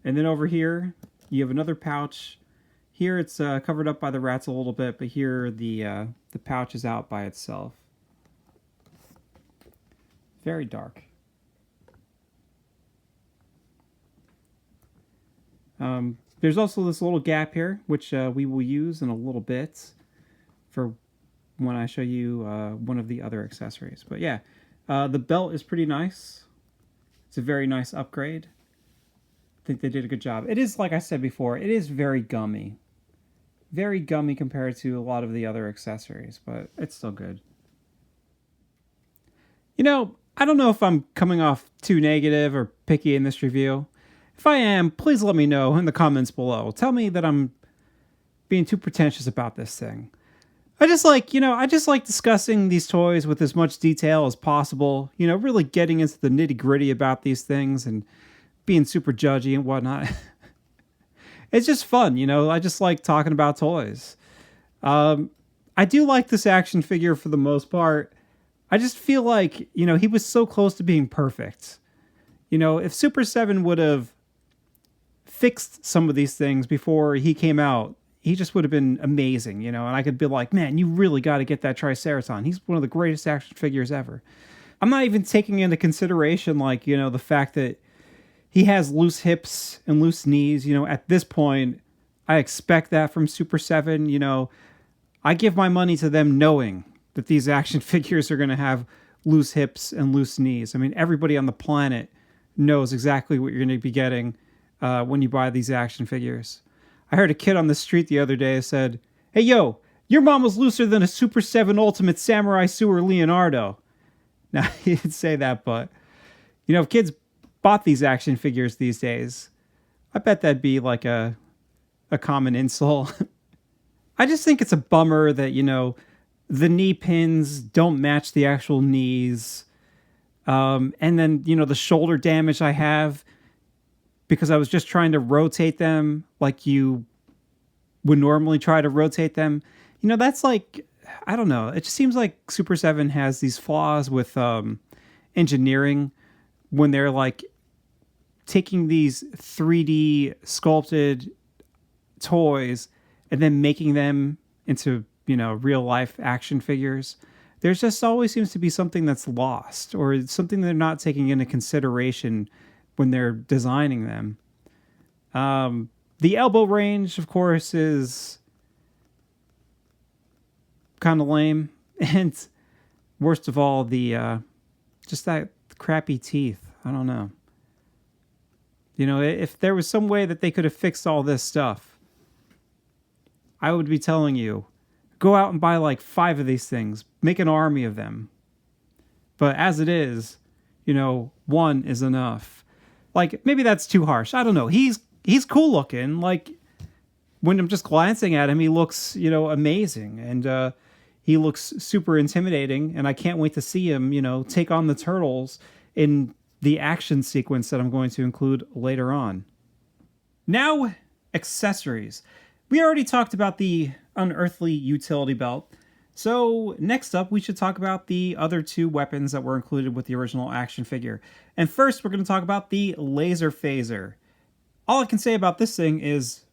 And then over here, you have another pouch. Here it's covered up by the rats a little bit, but here the pouch is out by itself. Very dark. There's also this little gap here, which we will use in a little bit for when I show you one of the other accessories. But yeah, the belt is pretty nice. It's a very nice upgrade. I think they did a good job. It is, like I said before, it is very gummy. Very gummy compared to a lot of the other accessories, but it's still good. You know, I don't know if I'm coming off too negative or picky in this review. If I am, please let me know in the comments below. Tell me that I'm being too pretentious about this thing. I just like discussing these toys with as much detail as possible. You know, really getting into the nitty-gritty about these things and being super judgy and whatnot. It's just fun, you know. I just like talking about toys. I do like this action figure for the most part. I just feel like, you know, he was so close to being perfect. You know, if Super7 would have fixed some of these things before he came out, he just would have been amazing, you know, and I could be like, man, you really got to get that Triceraton. He's one of the greatest action figures ever. I'm not even taking into consideration, like, you know, the fact that he has loose hips and loose knees. You know, at this point, I expect that from Super7. You know, I give my money to them knowing that these action figures are going to have loose hips and loose knees. I mean, everybody on the planet knows exactly what you're going to be getting when you buy these action figures. I heard a kid on the street the other day said, "Hey, yo, your mom was looser than a Super7 Ultimate Samurai Sewer Leonardo." Now, you didn't say that, but, you know, if kids bought these action figures these days, I bet that'd be like a common insult. I just think it's a bummer that, you know, the knee pins don't match the actual knees. And then, you know, the shoulder damage I have because I was just trying to rotate them like you would normally try to rotate them. You know, that's like, I don't know. It just seems like Super 7 has these flaws with engineering when they're like taking these 3D sculpted toys and then making them into, you know, real life action figures. There's just always seems to be something that's lost or something they're not taking into consideration when they're designing them. The elbow range, of course, is kind of lame. And worst of all, the just that crappy teeth. I don't know. You know, if there was some way that they could have fixed all this stuff, I would be telling you, go out and buy like 5 of these things. Make an army of them. But as it is, you know, 1 is enough. Like, maybe that's too harsh. I don't know. He's cool looking. Like, when I'm just glancing at him, he looks, you know, amazing. And he looks super intimidating. And I can't wait to see him, you know, take on the turtles in the action sequence that I'm going to include later on. Now, accessories. We already talked about the unearthly utility belt. So next up, we should talk about the other 2 weapons that were included with the original action figure. And first, we're going to talk about the laser phaser. All I can say about this thing is,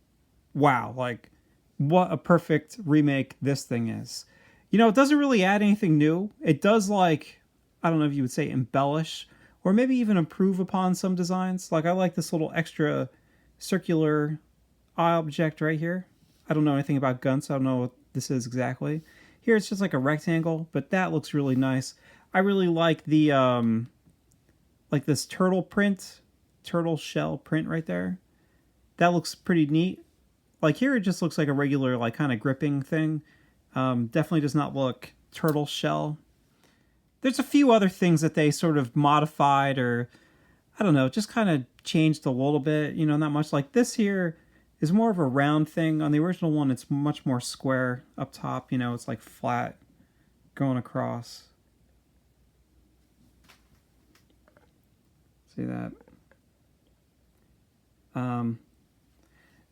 wow, like, what a perfect remake this thing is. You know, it doesn't really add anything new. It does, like, I don't know if you would say embellish, or maybe even improve upon some designs. Like, I like this little extra circular object right here. I don't know anything about guns, so I don't know what this is exactly. Here it's just like a rectangle, but that looks really nice. I really like the like this turtle shell print right there. That looks pretty neat. Like here it just looks like a regular like kind of gripping thing. Definitely does not look turtle shell. There's a few other things that they sort of modified or I don't know, just kind of changed a little bit, you know, not much. Like this here is more of a round thing. On the original one, it's much more square up top. You know, it's like flat going across. See that?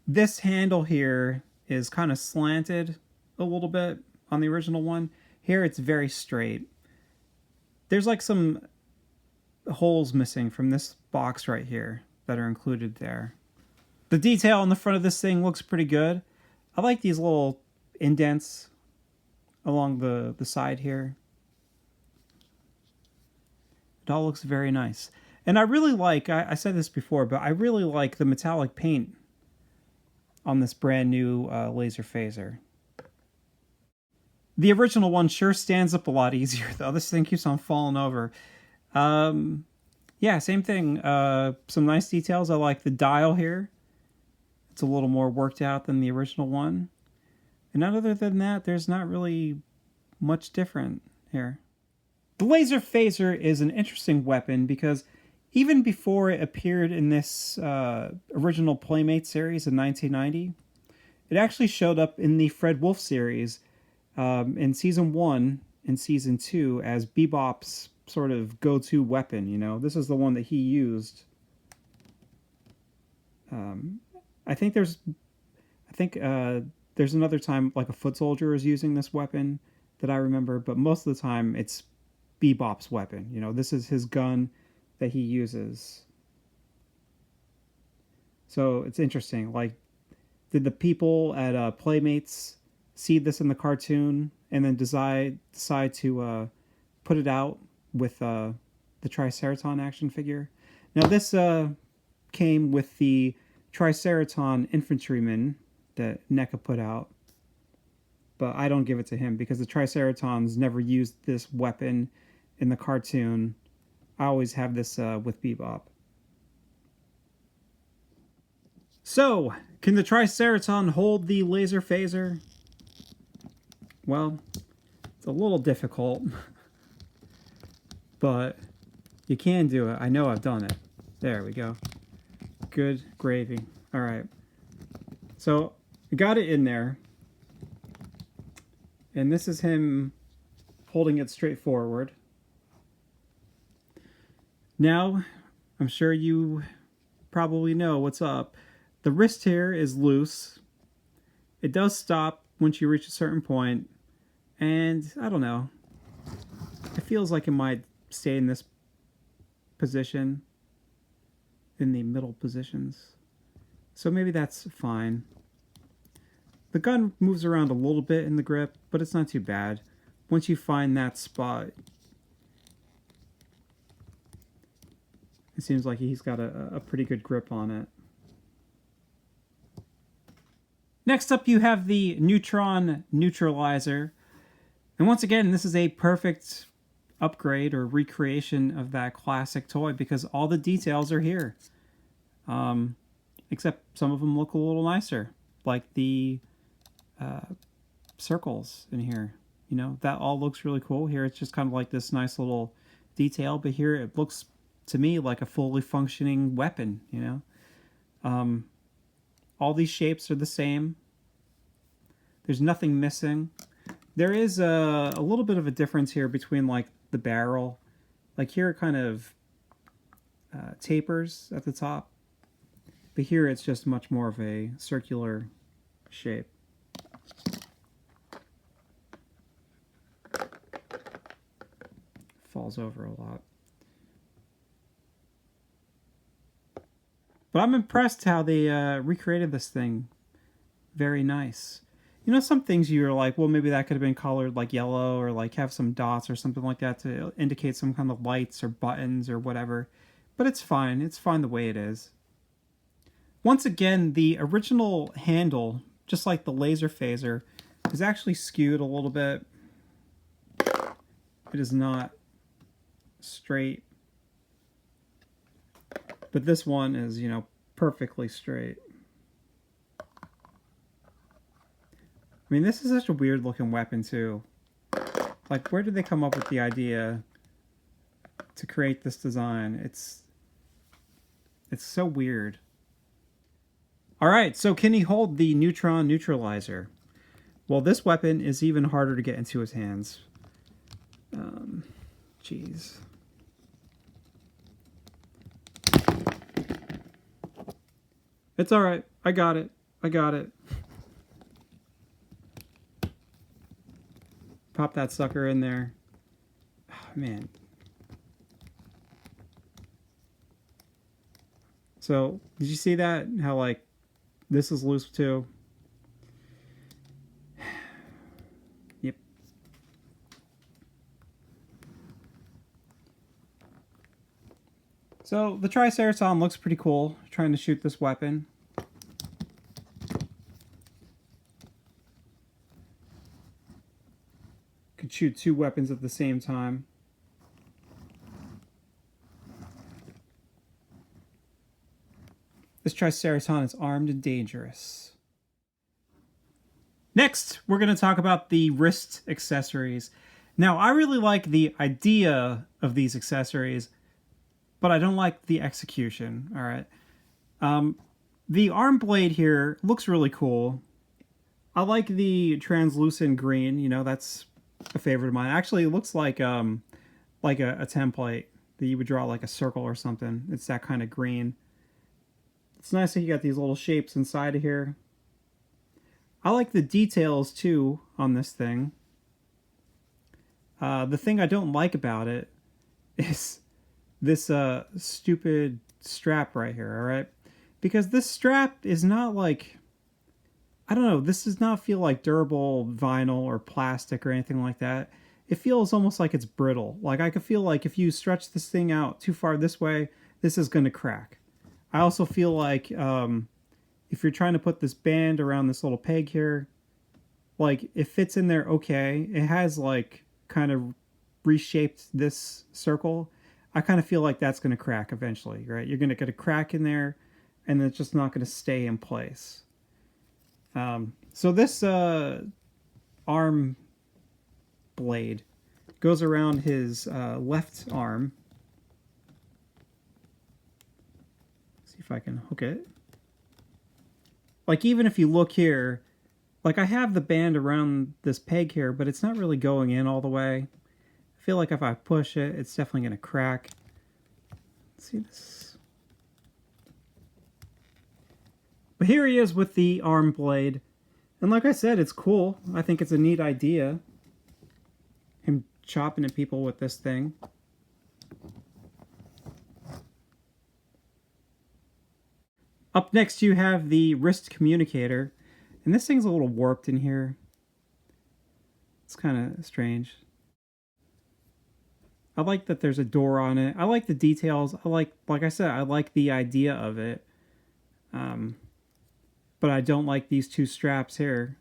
This handle here is kind of slanted a little bit on the original one. Here it's very straight. There's like some holes missing from this box right here that are included there. The detail on the front of this thing looks pretty good. I like these little indents along the side here. It all looks very nice. And I really like, I said this before, but I really like the metallic paint on this brand new laser phaser. The original one sure stands up a lot easier, though. This thing keeps on falling over. Yeah, same thing. Some nice details. I like the dial here. It's a little more worked out than the original one. And other than that, there's not really much different here. The laser phaser is an interesting weapon because even before it appeared in this original Playmate series in 1990, it actually showed up in the Fred Wolf series in Season 1 and Season 2 as Bebop's sort of go-to weapon, you know. This is the one that he used. I think there's another time like a foot soldier is using this weapon that I remember, but most of the time it's Bebop's weapon. You know, this is his gun that he uses. So it's interesting. Like, did the people at Playmates see this in the cartoon and then decide to put it out with the Triceraton action figure? Now this came with the Triceraton infantryman that NECA put out, but I don't give it to him because the Triceratons never used this weapon in the cartoon. I always have this with Bebop. So, can the Triceraton hold the laser phaser? Well, it's a little difficult. but you can do it. I know I've done it. There we go. Good gravy. All right. So I got it in there. And this is him holding it straight forward. Now, I'm sure you probably know what's up. The wrist here is loose. It does stop once you reach a certain point. And I don't know. It feels like it might stay in this position. In the middle positions. So maybe that's fine. The gun moves around a little bit in the grip, but it's not too bad. Once you find that spot, it seems like he's got a pretty good grip on it. Next up, you have the Neutron Neutralizer. And once again, this is a perfect upgrade or recreation of that classic toy because all the details are here. Except some of them look a little nicer, like the circles in here. You know, that all looks really cool. Here it's just kind of like this nice little detail, but here it looks to me like a fully functioning weapon, you know. All these shapes are the same. There's nothing missing. There is a little bit of a difference here between like the barrel. Like here it kind of tapers at the top. But here it's just much more of a circular shape. Falls over a lot. But I'm impressed how they recreated this thing. Very nice. You know, some things you're like, well, maybe that could have been colored like yellow or like have some dots or something like that to indicate some kind of lights or buttons or whatever. But it's fine. It's fine the way it is. Once again, the original handle, just like the laser phaser, is actually skewed a little bit. It is not straight. But this one is, you know, perfectly straight. I mean, this is such a weird looking weapon too. Like, where did they come up with the idea to create this design? It's so weird. All right, so can he hold the Neutron Neutralizer? Well, this weapon is even harder to get into his hands. Jeez. It's all right. I got it. I got it. Pop that sucker in there. Oh, man. So, did you see that? How, like, this is loose too? Yep. So, the Triceraton looks pretty cool, trying to shoot this weapon. Could shoot two weapons at the same time. This Triceraton is armed and dangerous. Next, we're going to talk about the wrist accessories. Now, I really like the idea of these accessories, but I don't like the execution, all right? The arm blade here looks really cool. I like the translucent green, you know, that's a favorite of mine. Actually, it looks like a template that you would draw like a circle or something. It's that kind of green. It's nice that you got these little shapes inside of here. I like the details too on this thing. The thing I don't like about it is this stupid strap right here, alright? Because this strap is not like, I don't know, this does not feel like durable vinyl or plastic or anything like that. It feels almost like it's brittle. Like I could feel like if you stretch this thing out too far this way, this is going to crack. I also feel like if you're trying to put this band around this little peg here, like it fits in there okay. It has like kind of reshaped this circle. I kind of feel like that's going to crack eventually, right? You're going to get a crack in there and it's just not going to stay in place. So this arm blade Goes around his left arm. See if I can hook it. Like, even if you look here, like I have the band around this peg here, but it's not really going in all the way. I feel like if I push it, it's definitely going to crack. Let's see this. But here he is with the arm blade. And like I said, it's cool. I think it's a neat idea. Him chopping at people with this thing. Up next you have the wrist communicator. And this thing's a little warped in here. It's kind of strange. I like that there's a door on it. I like the details. Like I said, I like the idea of it. But I don't like these two straps here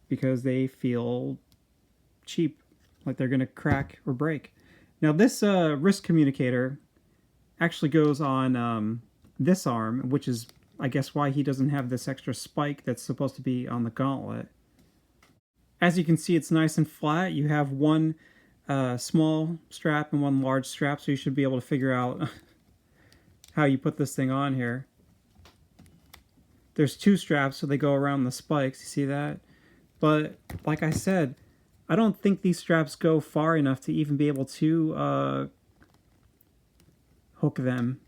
because they feel cheap, like they're gonna crack or break. Now this wrist communicator actually goes on this arm, which is, I guess, why he doesn't have this extra spike that's supposed to be on the gauntlet. As you can see, it's nice and flat. You have one small strap and one large strap, so you should be able to figure out how you put this thing on here. There's two straps, so they go around the spikes. You see that? But like I said, I don't think these straps go far enough to even be able to hook them.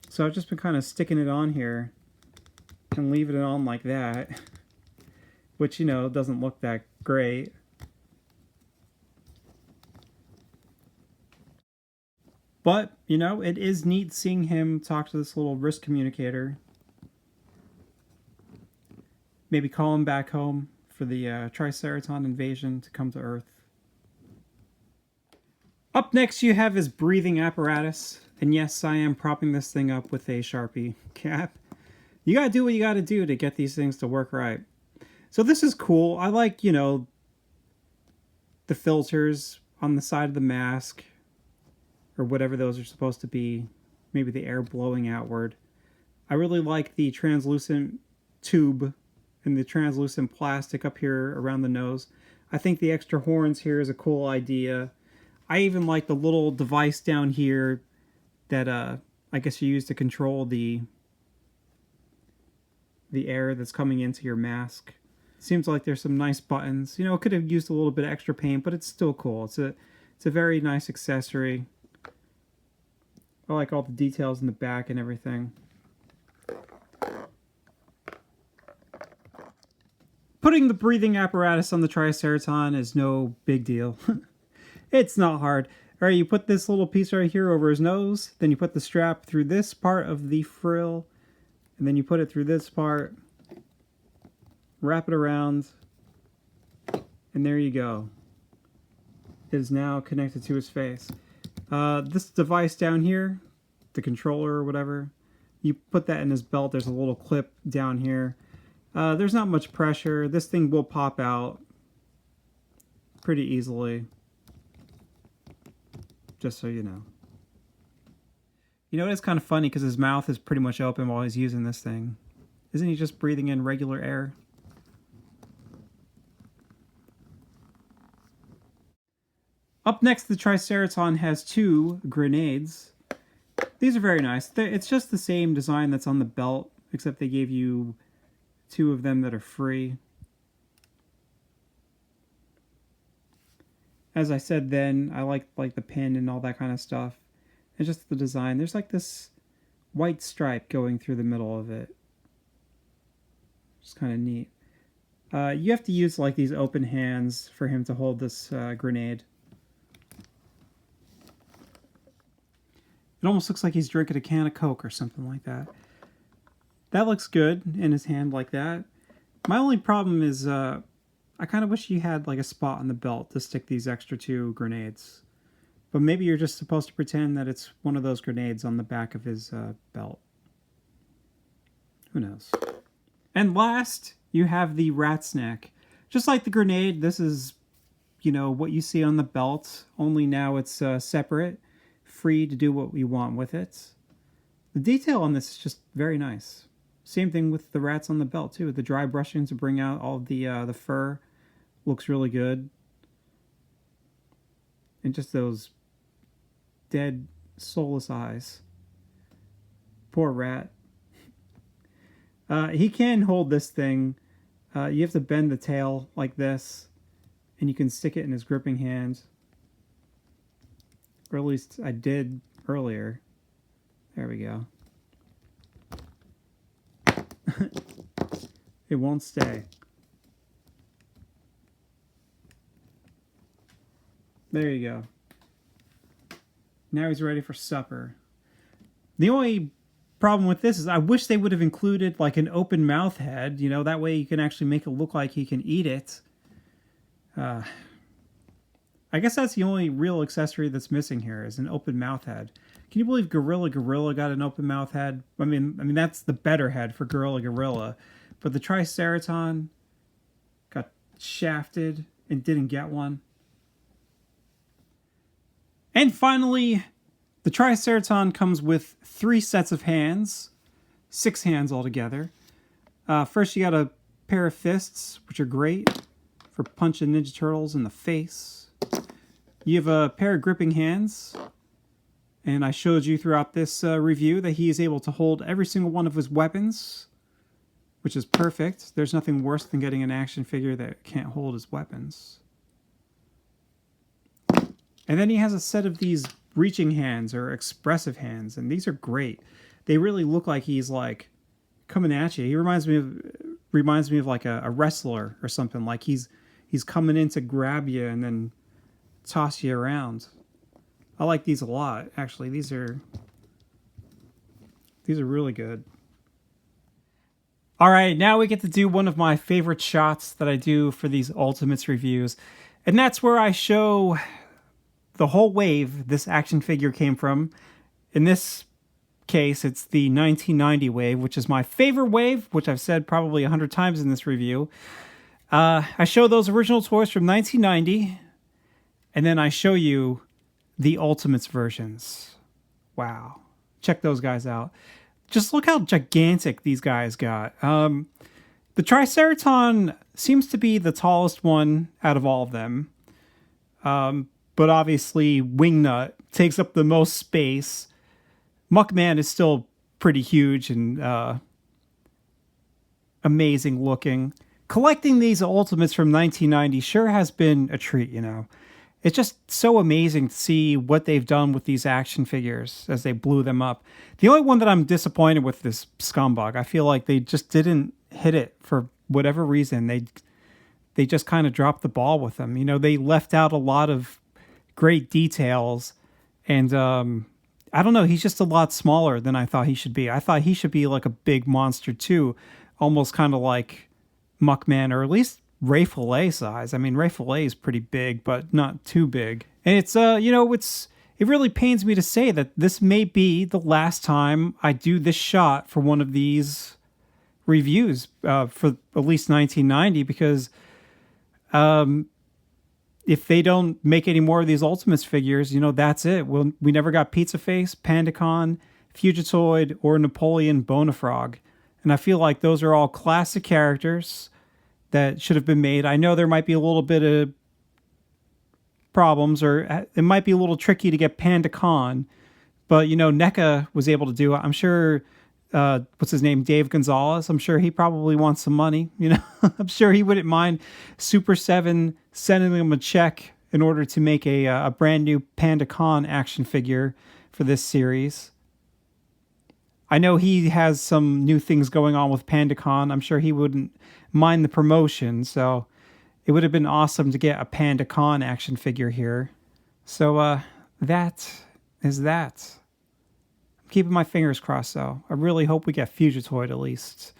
So I've just been kind of sticking it on here and leaving it on like that, which, you know, doesn't look that great. But, you know, it is neat seeing him talk to this little wrist communicator. Maybe call him back home for the Triceraton invasion to come to Earth. Up next you have his breathing apparatus. And yes, I am propping this thing up with a Sharpie cap. You gotta do what you gotta do to get these things to work right. So this is cool. I like, you know, the filters on the side of the mask, or whatever those are supposed to be. Maybe the air blowing outward. I really like the translucent tube and the translucent plastic up here around the nose. I think the extra horns here is a cool idea. I even like the little device down here that I guess you use to control the air that's coming into your mask. Seems like there's some nice buttons. You know, it could have used a little bit of extra paint, but it's still cool. It's a very nice accessory. I like all the details in the back and everything. Putting the breathing apparatus on the Triceraton is no big deal. It's not hard. All right, you put this little piece right here over his nose, then you put the strap through this part of the frill, and then you put it through this part, wrap it around, and there you go. It is now connected to his face. This device down here, the controller or whatever, you put that in his belt. There's a little clip down here. There's not much pressure. This thing will pop out pretty easily. Just so you know. You know, it's kind of funny because his mouth is pretty much open while he's using this thing. Isn't he just breathing in regular air? Up next, the Triceraton has two grenades. These are very nice. It's just the same design that's on the belt, except they gave you two of them that are free. As I said then, I like the pin and all that kind of stuff. And just the design. There's like this white stripe going through the middle of it. It's kind of neat. You have to use like these open hands for him to hold this grenade. It almost looks like he's drinking a can of Coke or something like that. That looks good in his hand like that. My only problem is I kind of wish you had like a spot on the belt to stick these extra two grenades. But maybe you're just supposed to pretend that it's one of those grenades on the back of his belt. Who knows? And last, you have the rat's neck. Just like the grenade, this is, you know, what you see on the belt, only now it's separate, free to do what you want with it. The detail on this is just very nice. Same thing with the rats on the belt too, with the dry brushing to bring out all the fur looks really good. And just those dead, soulless eyes. Poor rat. He can hold this thing. You have to bend the tail like this, and you can stick it in his gripping hand. Or at least I did earlier. There we go. It won't stay. There you go. Now he's ready for supper. The only problem with this is I wish they would have included like an open mouth head. You know, that way you can actually make it look like he can eat it. I guess that's the only real accessory that's missing here is an open mouth head. Can you believe Gorilla got an open mouth head? I mean that's the better head for Gorilla. But the Triceraton got shafted and didn't get one. And finally, the Triceraton comes with 3 sets of hands, 6 hands altogether. First, you got a pair of fists, which are great for punching Ninja Turtles in the face. You have a pair of gripping hands, and I showed you throughout this review that he is able to hold every single one of his weapons, which is perfect. There's nothing worse than getting an action figure that can't hold his weapons. And then he has a set of these reaching hands or expressive hands, and these are great. They really look like he's like coming at you. He reminds me of like a wrestler or something. Like he's coming in to grab you and then toss you around. I like these a lot. Actually, these are really good. All right, now we get to do one of my favorite shots that I do for these Ultimates reviews, and that's where I show the whole wave this action figure came from. In this case, it's the 1990 wave, which is my favorite wave, which I've said probably 100 times in this review. I show those original toys from 1990, and then I show you the Ultimates versions. Wow. Check those guys out. Just look how gigantic these guys got. The Triceraton seems to be the tallest one out of all of them. But obviously, Wingnut takes up the most space. Muckman is still pretty huge and amazing looking. Collecting these Ultimates from 1990 sure has been a treat, you know. It's just so amazing to see what they've done with these action figures as they blew them up. The only one that I'm disappointed with is Scumbag. I feel like they just didn't hit it for whatever reason. They just kind of dropped the ball with them. You know, they left out a lot of great details, and I don't know, he's just a lot smaller than I thought he should be. I thought he should be like a big monster too, almost kind of like Muckman, or at least Ray Fillet size. I mean, Ray Fillet is pretty big, but not too big. And it's you know, it really pains me to say that this may be the last time I do this shot for one of these reviews for at least 1990, because if they don't make any more of these Ultimates figures, you know, that's it. We never got Pizza Face, Pandacon, Fugitoid, or Napoleon Bonafrog. And I feel like those are all classic characters that should have been made. I know there might be a little bit of problems, or it might be a little tricky to get Pandacon, but, you know, NECA was able to do it. I'm sure, what's his name, Dave Gonzalez, I'm sure he probably wants some money, you know. I'm sure he wouldn't mind Super7 sending him a check in order to make a brand new Pandacon action figure for this series. I know he has some new things going on with Pandacon. I'm sure he wouldn't mind the promotion, so it would have been awesome to get a Pandacon action figure here. So that is that. I'm keeping my fingers crossed, though. I really hope we get Fugitoid at least.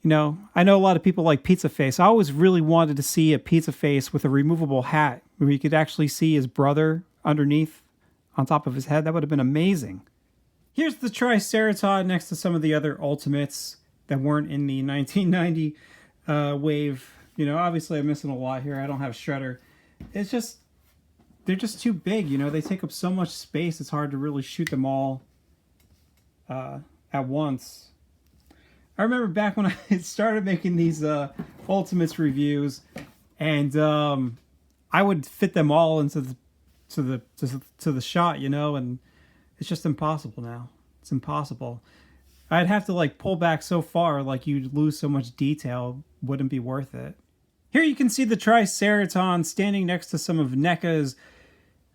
You know, I know a lot of people like Pizza Face. I always really wanted to see a Pizza Face with a removable hat where you could actually see his brother underneath on top of his head. That would have been amazing. Here's the Triceraton next to some of the other Ultimates that weren't in the 1990 wave. You know, obviously I'm missing a lot here. I don't have Shredder. It's just, they're just too big, you know. They take up so much space, it's hard to really shoot them all at once. I remember back when I started making these Ultimates reviews, and I would fit them all into the shot, you know, and it's just impossible now. It's impossible. I'd have to like pull back so far, like you'd lose so much detail, wouldn't be worth it. Here you can see the Triceraton standing next to some of NECA's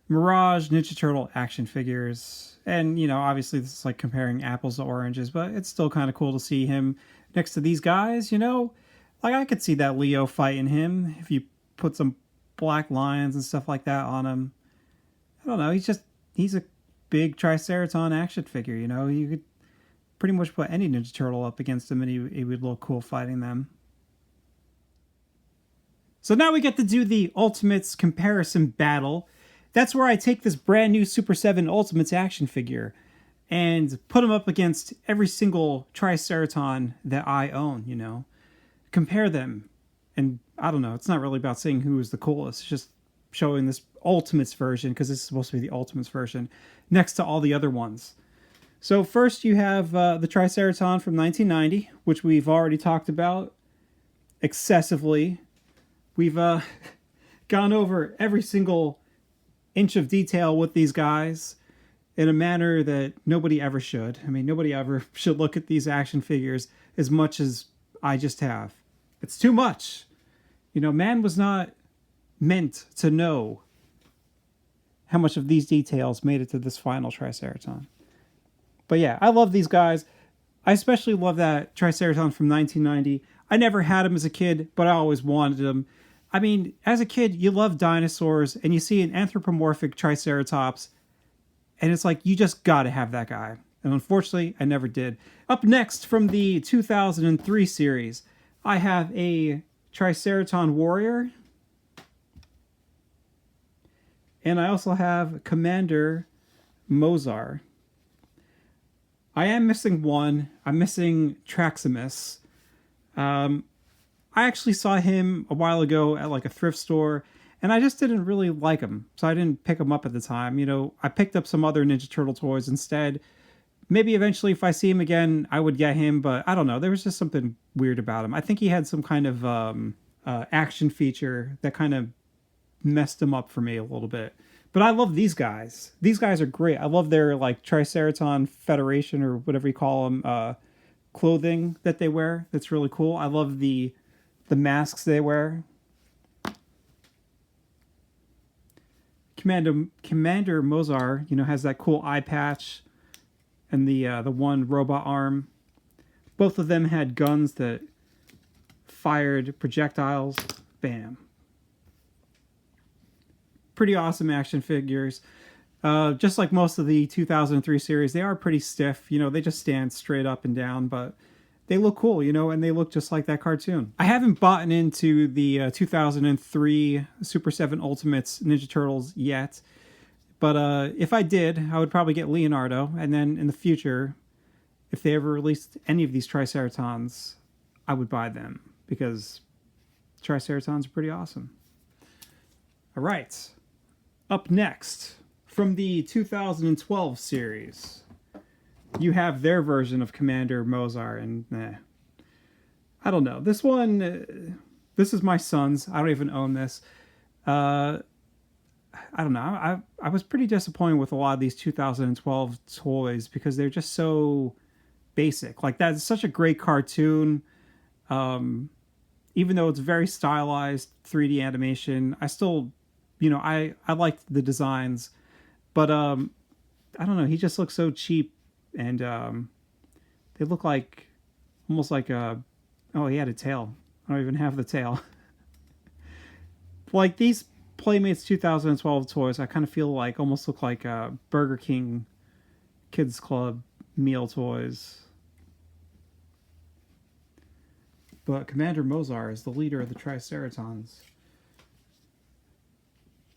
Mirage Ninja Turtle action figures. And, you know, obviously this is like comparing apples to oranges, but it's still kind of cool to see him next to these guys, you know? Like, I could see that Leo fighting him if you put some black lines and stuff like that on him. I don't know, he's a big Triceraton action figure, you know? You could pretty much put any Ninja Turtle up against him and he would look cool fighting them. So now we get to do the Ultimates comparison battle. That's where I take this brand new Super7 Ultimates action figure and put them up against every single Triceraton that I own, you know. Compare them. And I don't know, it's not really about saying who is the coolest. It's just showing this Ultimates version, because this is supposed to be the Ultimates version, next to all the other ones. So first you have the Triceraton from 1990, which we've already talked about excessively. We've gone over every single inch of detail with these guys in a manner that nobody ever should. I mean, nobody ever should look at these action figures as much as I just have. It's too much. You know, man was not meant to know how much of these details made it to this final Triceraton. But yeah, I love these guys. I especially love that Triceraton from 1990. I never had him as a kid, but I always wanted him. I mean, as a kid, you love dinosaurs, and you see an anthropomorphic Triceratops, and it's like, you just gotta have that guy. And unfortunately, I never did. Up next, from the 2003 series, I have a Triceraton Warrior, and I also have Commander Mozar. I am missing one. I'm missing Traximus. I actually saw him a while ago at like a thrift store, and I just didn't really like him, so I didn't pick him up at the time. You know, I picked up some other Ninja Turtle toys instead. Maybe eventually if I see him again, I would get him, but I don't know. There was just something weird about him. I think he had some kind of action feature that kind of messed him up for me a little bit. But I love these guys. These guys are great. I love their like Triceraton Federation, or whatever you call them, clothing that they wear. That's really cool. I love the masks they wear. Commander Mozar, you know, has that cool eye patch and the one robot arm. Both of them had guns that fired projectiles. Bam. Pretty awesome action figures. Just like most of the 2003 series, they are pretty stiff. You know, they just stand straight up and down, but they look cool, you know, and they look just like that cartoon. I haven't bought into the 2003 Super7 Ultimates Ninja Turtles yet, but if I did, I would probably get Leonardo, and then in the future, if they ever released any of these Triceratons, I would buy them, because Triceratons are pretty awesome. All right, up next, from the 2012 series, you have their version of Commander Mozar, and I don't know. This one, this is my son's. I don't even own this. I don't know. I was pretty disappointed with a lot of these 2012 toys, because they're just so basic. Like, that's such a great cartoon. Even though it's very stylized 3D animation, I still, you know, I liked the designs, but I don't know. He just looks so cheap. And they look like, almost like a, oh, he had a tail. I don't even have the tail. Like these Playmates 2012 toys, I kind of feel like almost look like Burger King Kids Club meal toys. But Commander Mozar is the leader of the Triceratons.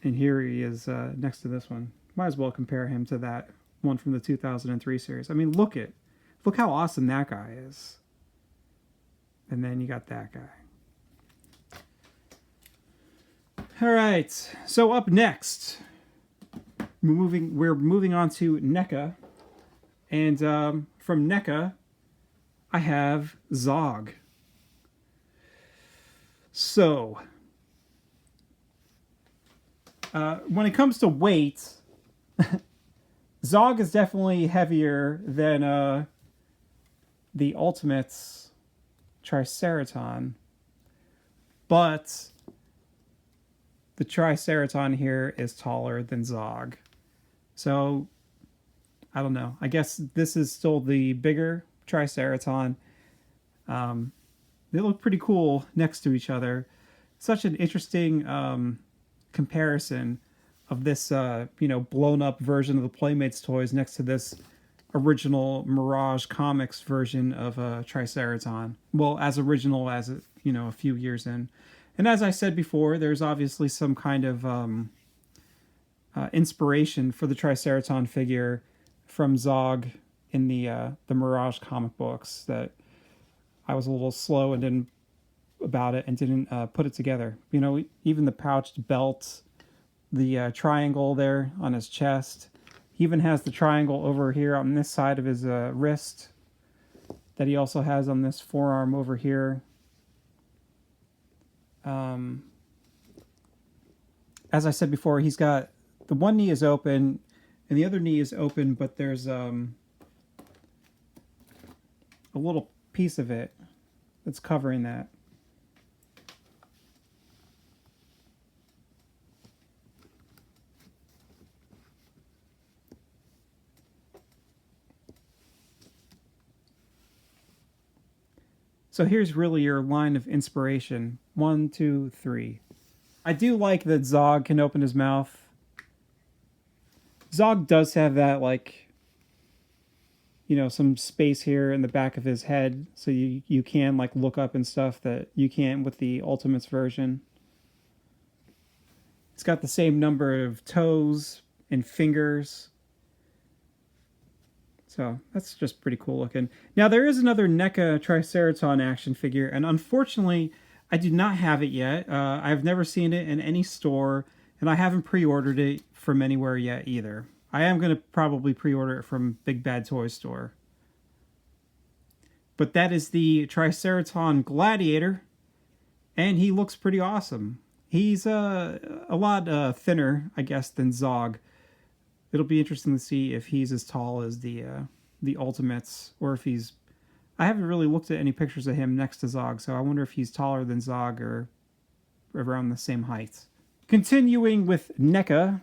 And here he is next to this one. Might as well compare him to that one from the 2003 series. I mean, look how awesome that guy is. And then you got that guy. All right, so up next, we're moving on to NECA, and from NECA, I have Zog. So, When it comes to weight, Zog is definitely heavier than the Ultimates Triceraton, but the Triceraton here is taller than Zog. So, I don't know. I guess this is still the bigger Triceraton. They look pretty cool next to each other. Such an interesting comparison of this, blown up version of the Playmates toys next to this original Mirage Comics version of Triceraton. Well, as original as it, a few years in. And as I said before, there's obviously some kind of inspiration for the Triceraton figure from Zog in the Mirage comic books that I was a little slow and didn't put it together. Even the pouched belt, the triangle there on his chest. He even has the triangle over here on this side of his wrist that he also has on this forearm over here. As I said before, he's got the one knee is open and the other knee is open, but there's a little piece of it that's covering that. So here's really your line of inspiration. 1, 2, 3. I do like that Zog can open his mouth. Zog does have that, some space here in the back of his head, so you can look up and stuff that you can't with the Ultimates version. It's got the same number of toes and fingers. So that's just pretty cool looking. Now there is another NECA Triceraton action figure, and unfortunately I do not have it yet. I've never seen it in any store, and I haven't pre-ordered it from anywhere yet either. I am going to probably pre-order it from Big Bad Toy Store. But that is the Triceraton Gladiator, and he looks pretty awesome. He's a lot thinner, I guess, than Zog. It'll be interesting to see if he's as tall as the Ultimates, or if he's... I haven't really looked at any pictures of him next to Zog, so I wonder if he's taller than Zog or around the same height. Continuing with NECA,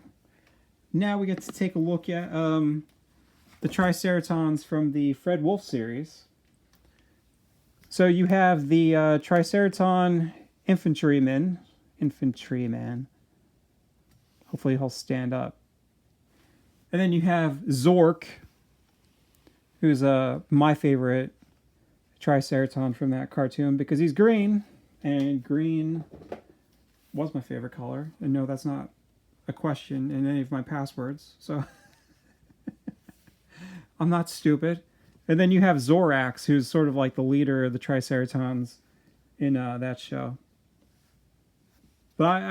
now we get to take a look at the Triceratons from the Fred Wolf series. So you have the Triceraton Infantryman. Hopefully he'll stand up. And then you have Zork, who's my favorite Triceraton from that cartoon because he's green, and green was my favorite color. And no, that's not a question in any of my passwords, so I'm not stupid. And then you have Zorax, who's sort of like the leader of the Triceratons in that show. But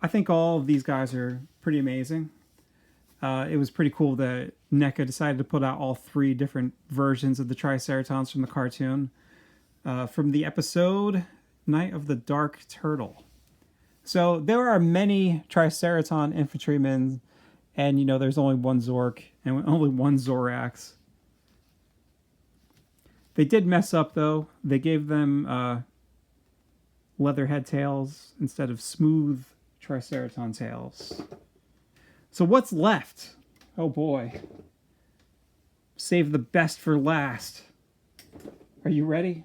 I think all of these guys are pretty amazing. It was pretty cool that NECA decided to put out all 3 different versions of the Triceratons from the cartoon. From the episode Night of the Dark Turtle. So there are many Triceraton infantrymen, and there's only one Zork and only one Zorax. They did mess up though. They gave them leatherhead tails instead of smooth Triceraton tails. So what's left? Oh boy. Save the best for last. Are you ready?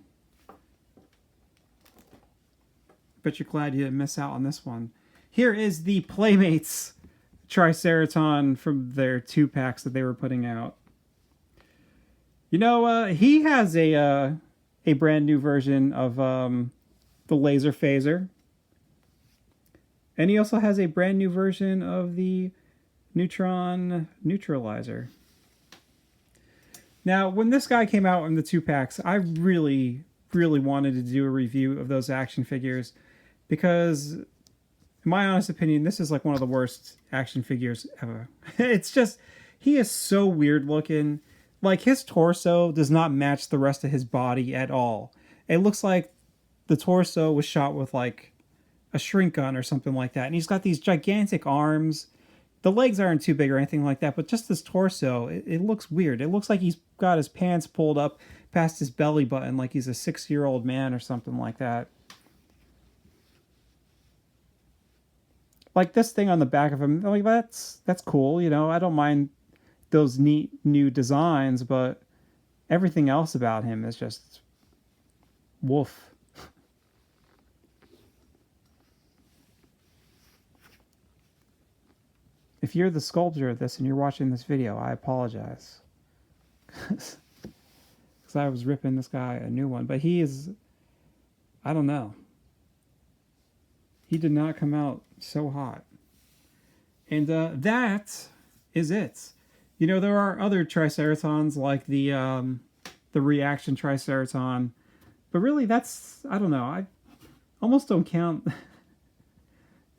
Bet you're glad you didn't miss out on this one. Here is the Playmates Triceraton from their 2-packs that they were putting out. He has a brand new version of the Laser Phaser. And he also has a brand new version of the Neutron Neutralizer. Now, when this guy came out in the 2-packs, I really, really wanted to do a review of those action figures because, in my honest opinion, this is like one of the worst action figures ever. It's just, he is so weird looking. Like, his torso does not match the rest of his body at all. It looks like the torso was shot with, a shrink gun or something like that. And he's got these gigantic arms. The legs aren't too big or anything like that, but just his torso, it looks weird. It looks like he's got his pants pulled up past his belly button like he's a 6-year-old man or something like that. Like this thing on the back of him, like that's cool, you know. I don't mind those neat new designs, but everything else about him is just woof. If you're the sculptor of this and you're watching this video, I apologize. Because I was ripping this guy a new one. But he is, I don't know. He did not come out so hot. And that is it. You know, there are other Triceratons like the reaction Triceraton. But really, that's, I don't know. I almost don't count...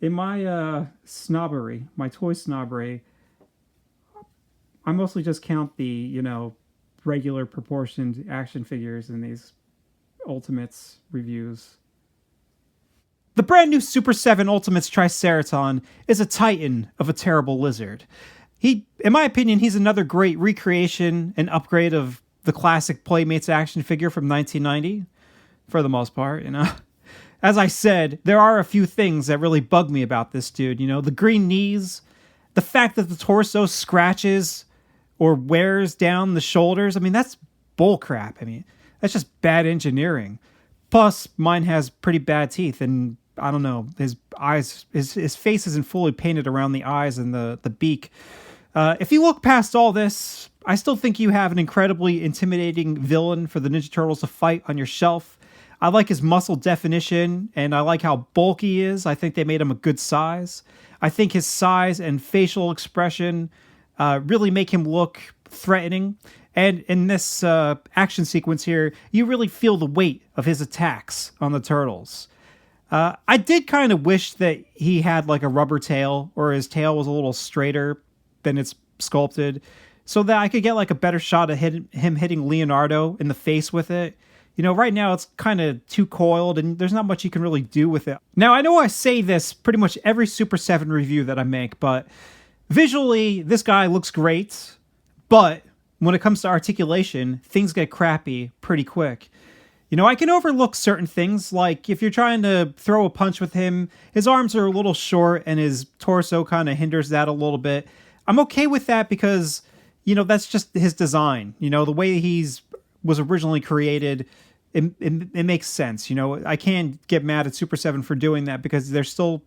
In my snobbery, my toy snobbery, I mostly just count the, you know, regular proportioned action figures in these Ultimates reviews. The brand new Super7 Ultimates Triceraton is a titan of a terrible lizard. In my opinion, he's another great recreation and upgrade of the classic Playmates action figure from 1990, for the most part, you know. As I said, there are a few things that really bug me about this dude. You know, the green knees, the fact that the torso scratches or wears down the shoulders. I mean, that's bullcrap. I mean, that's just bad engineering. Plus, mine has pretty bad teeth, and I don't know, his eyes, his face isn't fully painted around the eyes and the beak. If you look past all this, I still think you have an incredibly intimidating villain for the Ninja Turtles to fight on your shelf. I like his muscle definition, and I like how bulky he is. I think they made him a good size. I think his size and facial expression really make him look threatening. And in this action sequence here, you really feel the weight of his attacks on the turtles. I did kind of wish that he had like a rubber tail, or his tail was a little straighter than it's sculpted, so that I could get like a better shot of him hitting Leonardo in the face with it. You know, right now it's kind of too coiled and there's not much you can really do with it. Now, I know I say this pretty much every Super 7 review that I make, but visually, this guy looks great. But when it comes to articulation, things get crappy pretty quick. You know, I can overlook certain things, like if you're trying to throw a punch with him, his arms are a little short and his torso kind of hinders that a little bit. I'm okay with that because, you know, that's just his design. You know, the way was originally created, it makes sense. You know, I can't get mad at Super 7 for doing that because they're still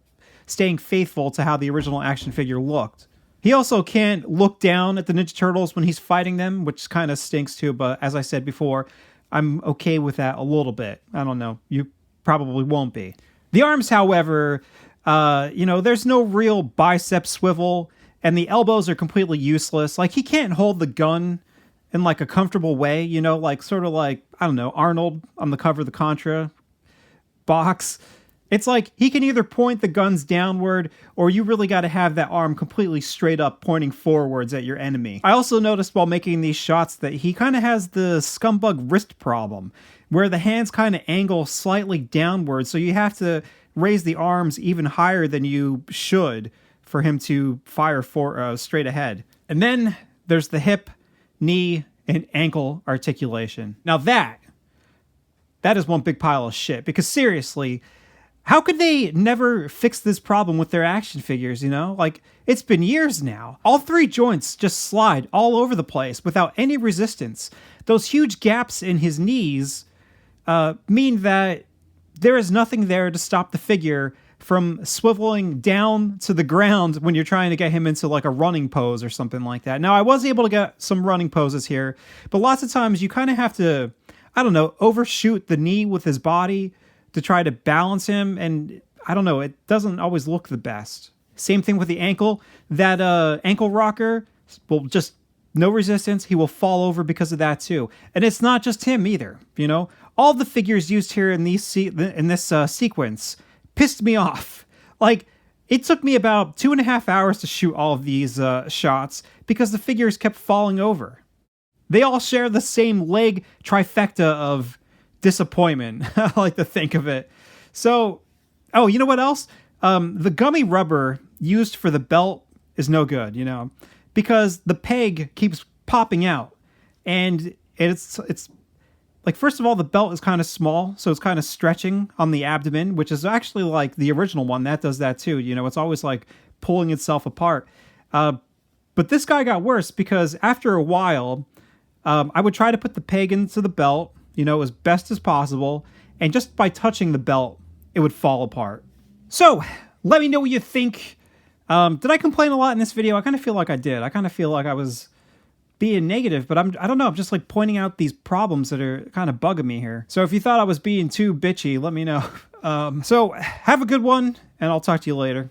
staying faithful to how the original action figure looked. He also can't look down at the Ninja Turtles when he's fighting them, which kind of stinks too, but as I said before, I'm okay with that a little bit. I don't know, you probably won't be. The arms, however, you know, there's no real bicep swivel, and the elbows are completely useless. Like, he can't hold the gun in like a comfortable way, you know, like sort of like, I don't know, Arnold on the cover of the Contra box. It's like he can either point the guns downward, or you really got to have that arm completely straight up pointing forwards at your enemy. I also noticed while making these shots that he kind of has the scumbug wrist problem, where the hands kind of angle slightly downward, so you have to raise the arms even higher than you should for him to fire straight ahead. And then there's the hip, knee, and ankle articulation. Now that is one big pile of shit, because seriously, how could they never fix this problem with their action figures, you know? Like, it's been years now. All three joints just slide all over the place without any resistance. Those huge gaps in his knees mean that there is nothing there to stop the figure from swiveling down to the ground when you're trying to get him into like a running pose or something like that. Now, I was able to get some running poses here, but lots of times you kind of have to, I don't know, overshoot the knee with his body to try to balance him, and I don't know, it doesn't always look the best. Same thing with the ankle. That ankle rocker will just, no resistance, he will fall over because of that too. And it's not just him either, you know? All the figures used here in this sequence pissed me off. Like, it took me about 2.5 hours to shoot all of these shots because the figures kept falling over. They all share the same leg trifecta of disappointment, I like to think of it. So, Oh, you know what else? The gummy rubber used for the belt is no good, because the peg keeps popping out, and it's like, first of all, the belt is kind of small, so it's kind of stretching on the abdomen, which is actually like the original one that does that too. It's always like pulling itself apart. But this guy got worse because after a while, I would try to put the peg into the belt, as best as possible, and just by touching the belt, it would fall apart. So let me know what you think. Did I complain a lot in this video? I kind of feel like I did. I kind of feel like I was being negative, but I don't know. I'm just like pointing out these problems that are kind of bugging me here. So if you thought I was being too bitchy, let me know. So have a good one, and I'll talk to you later.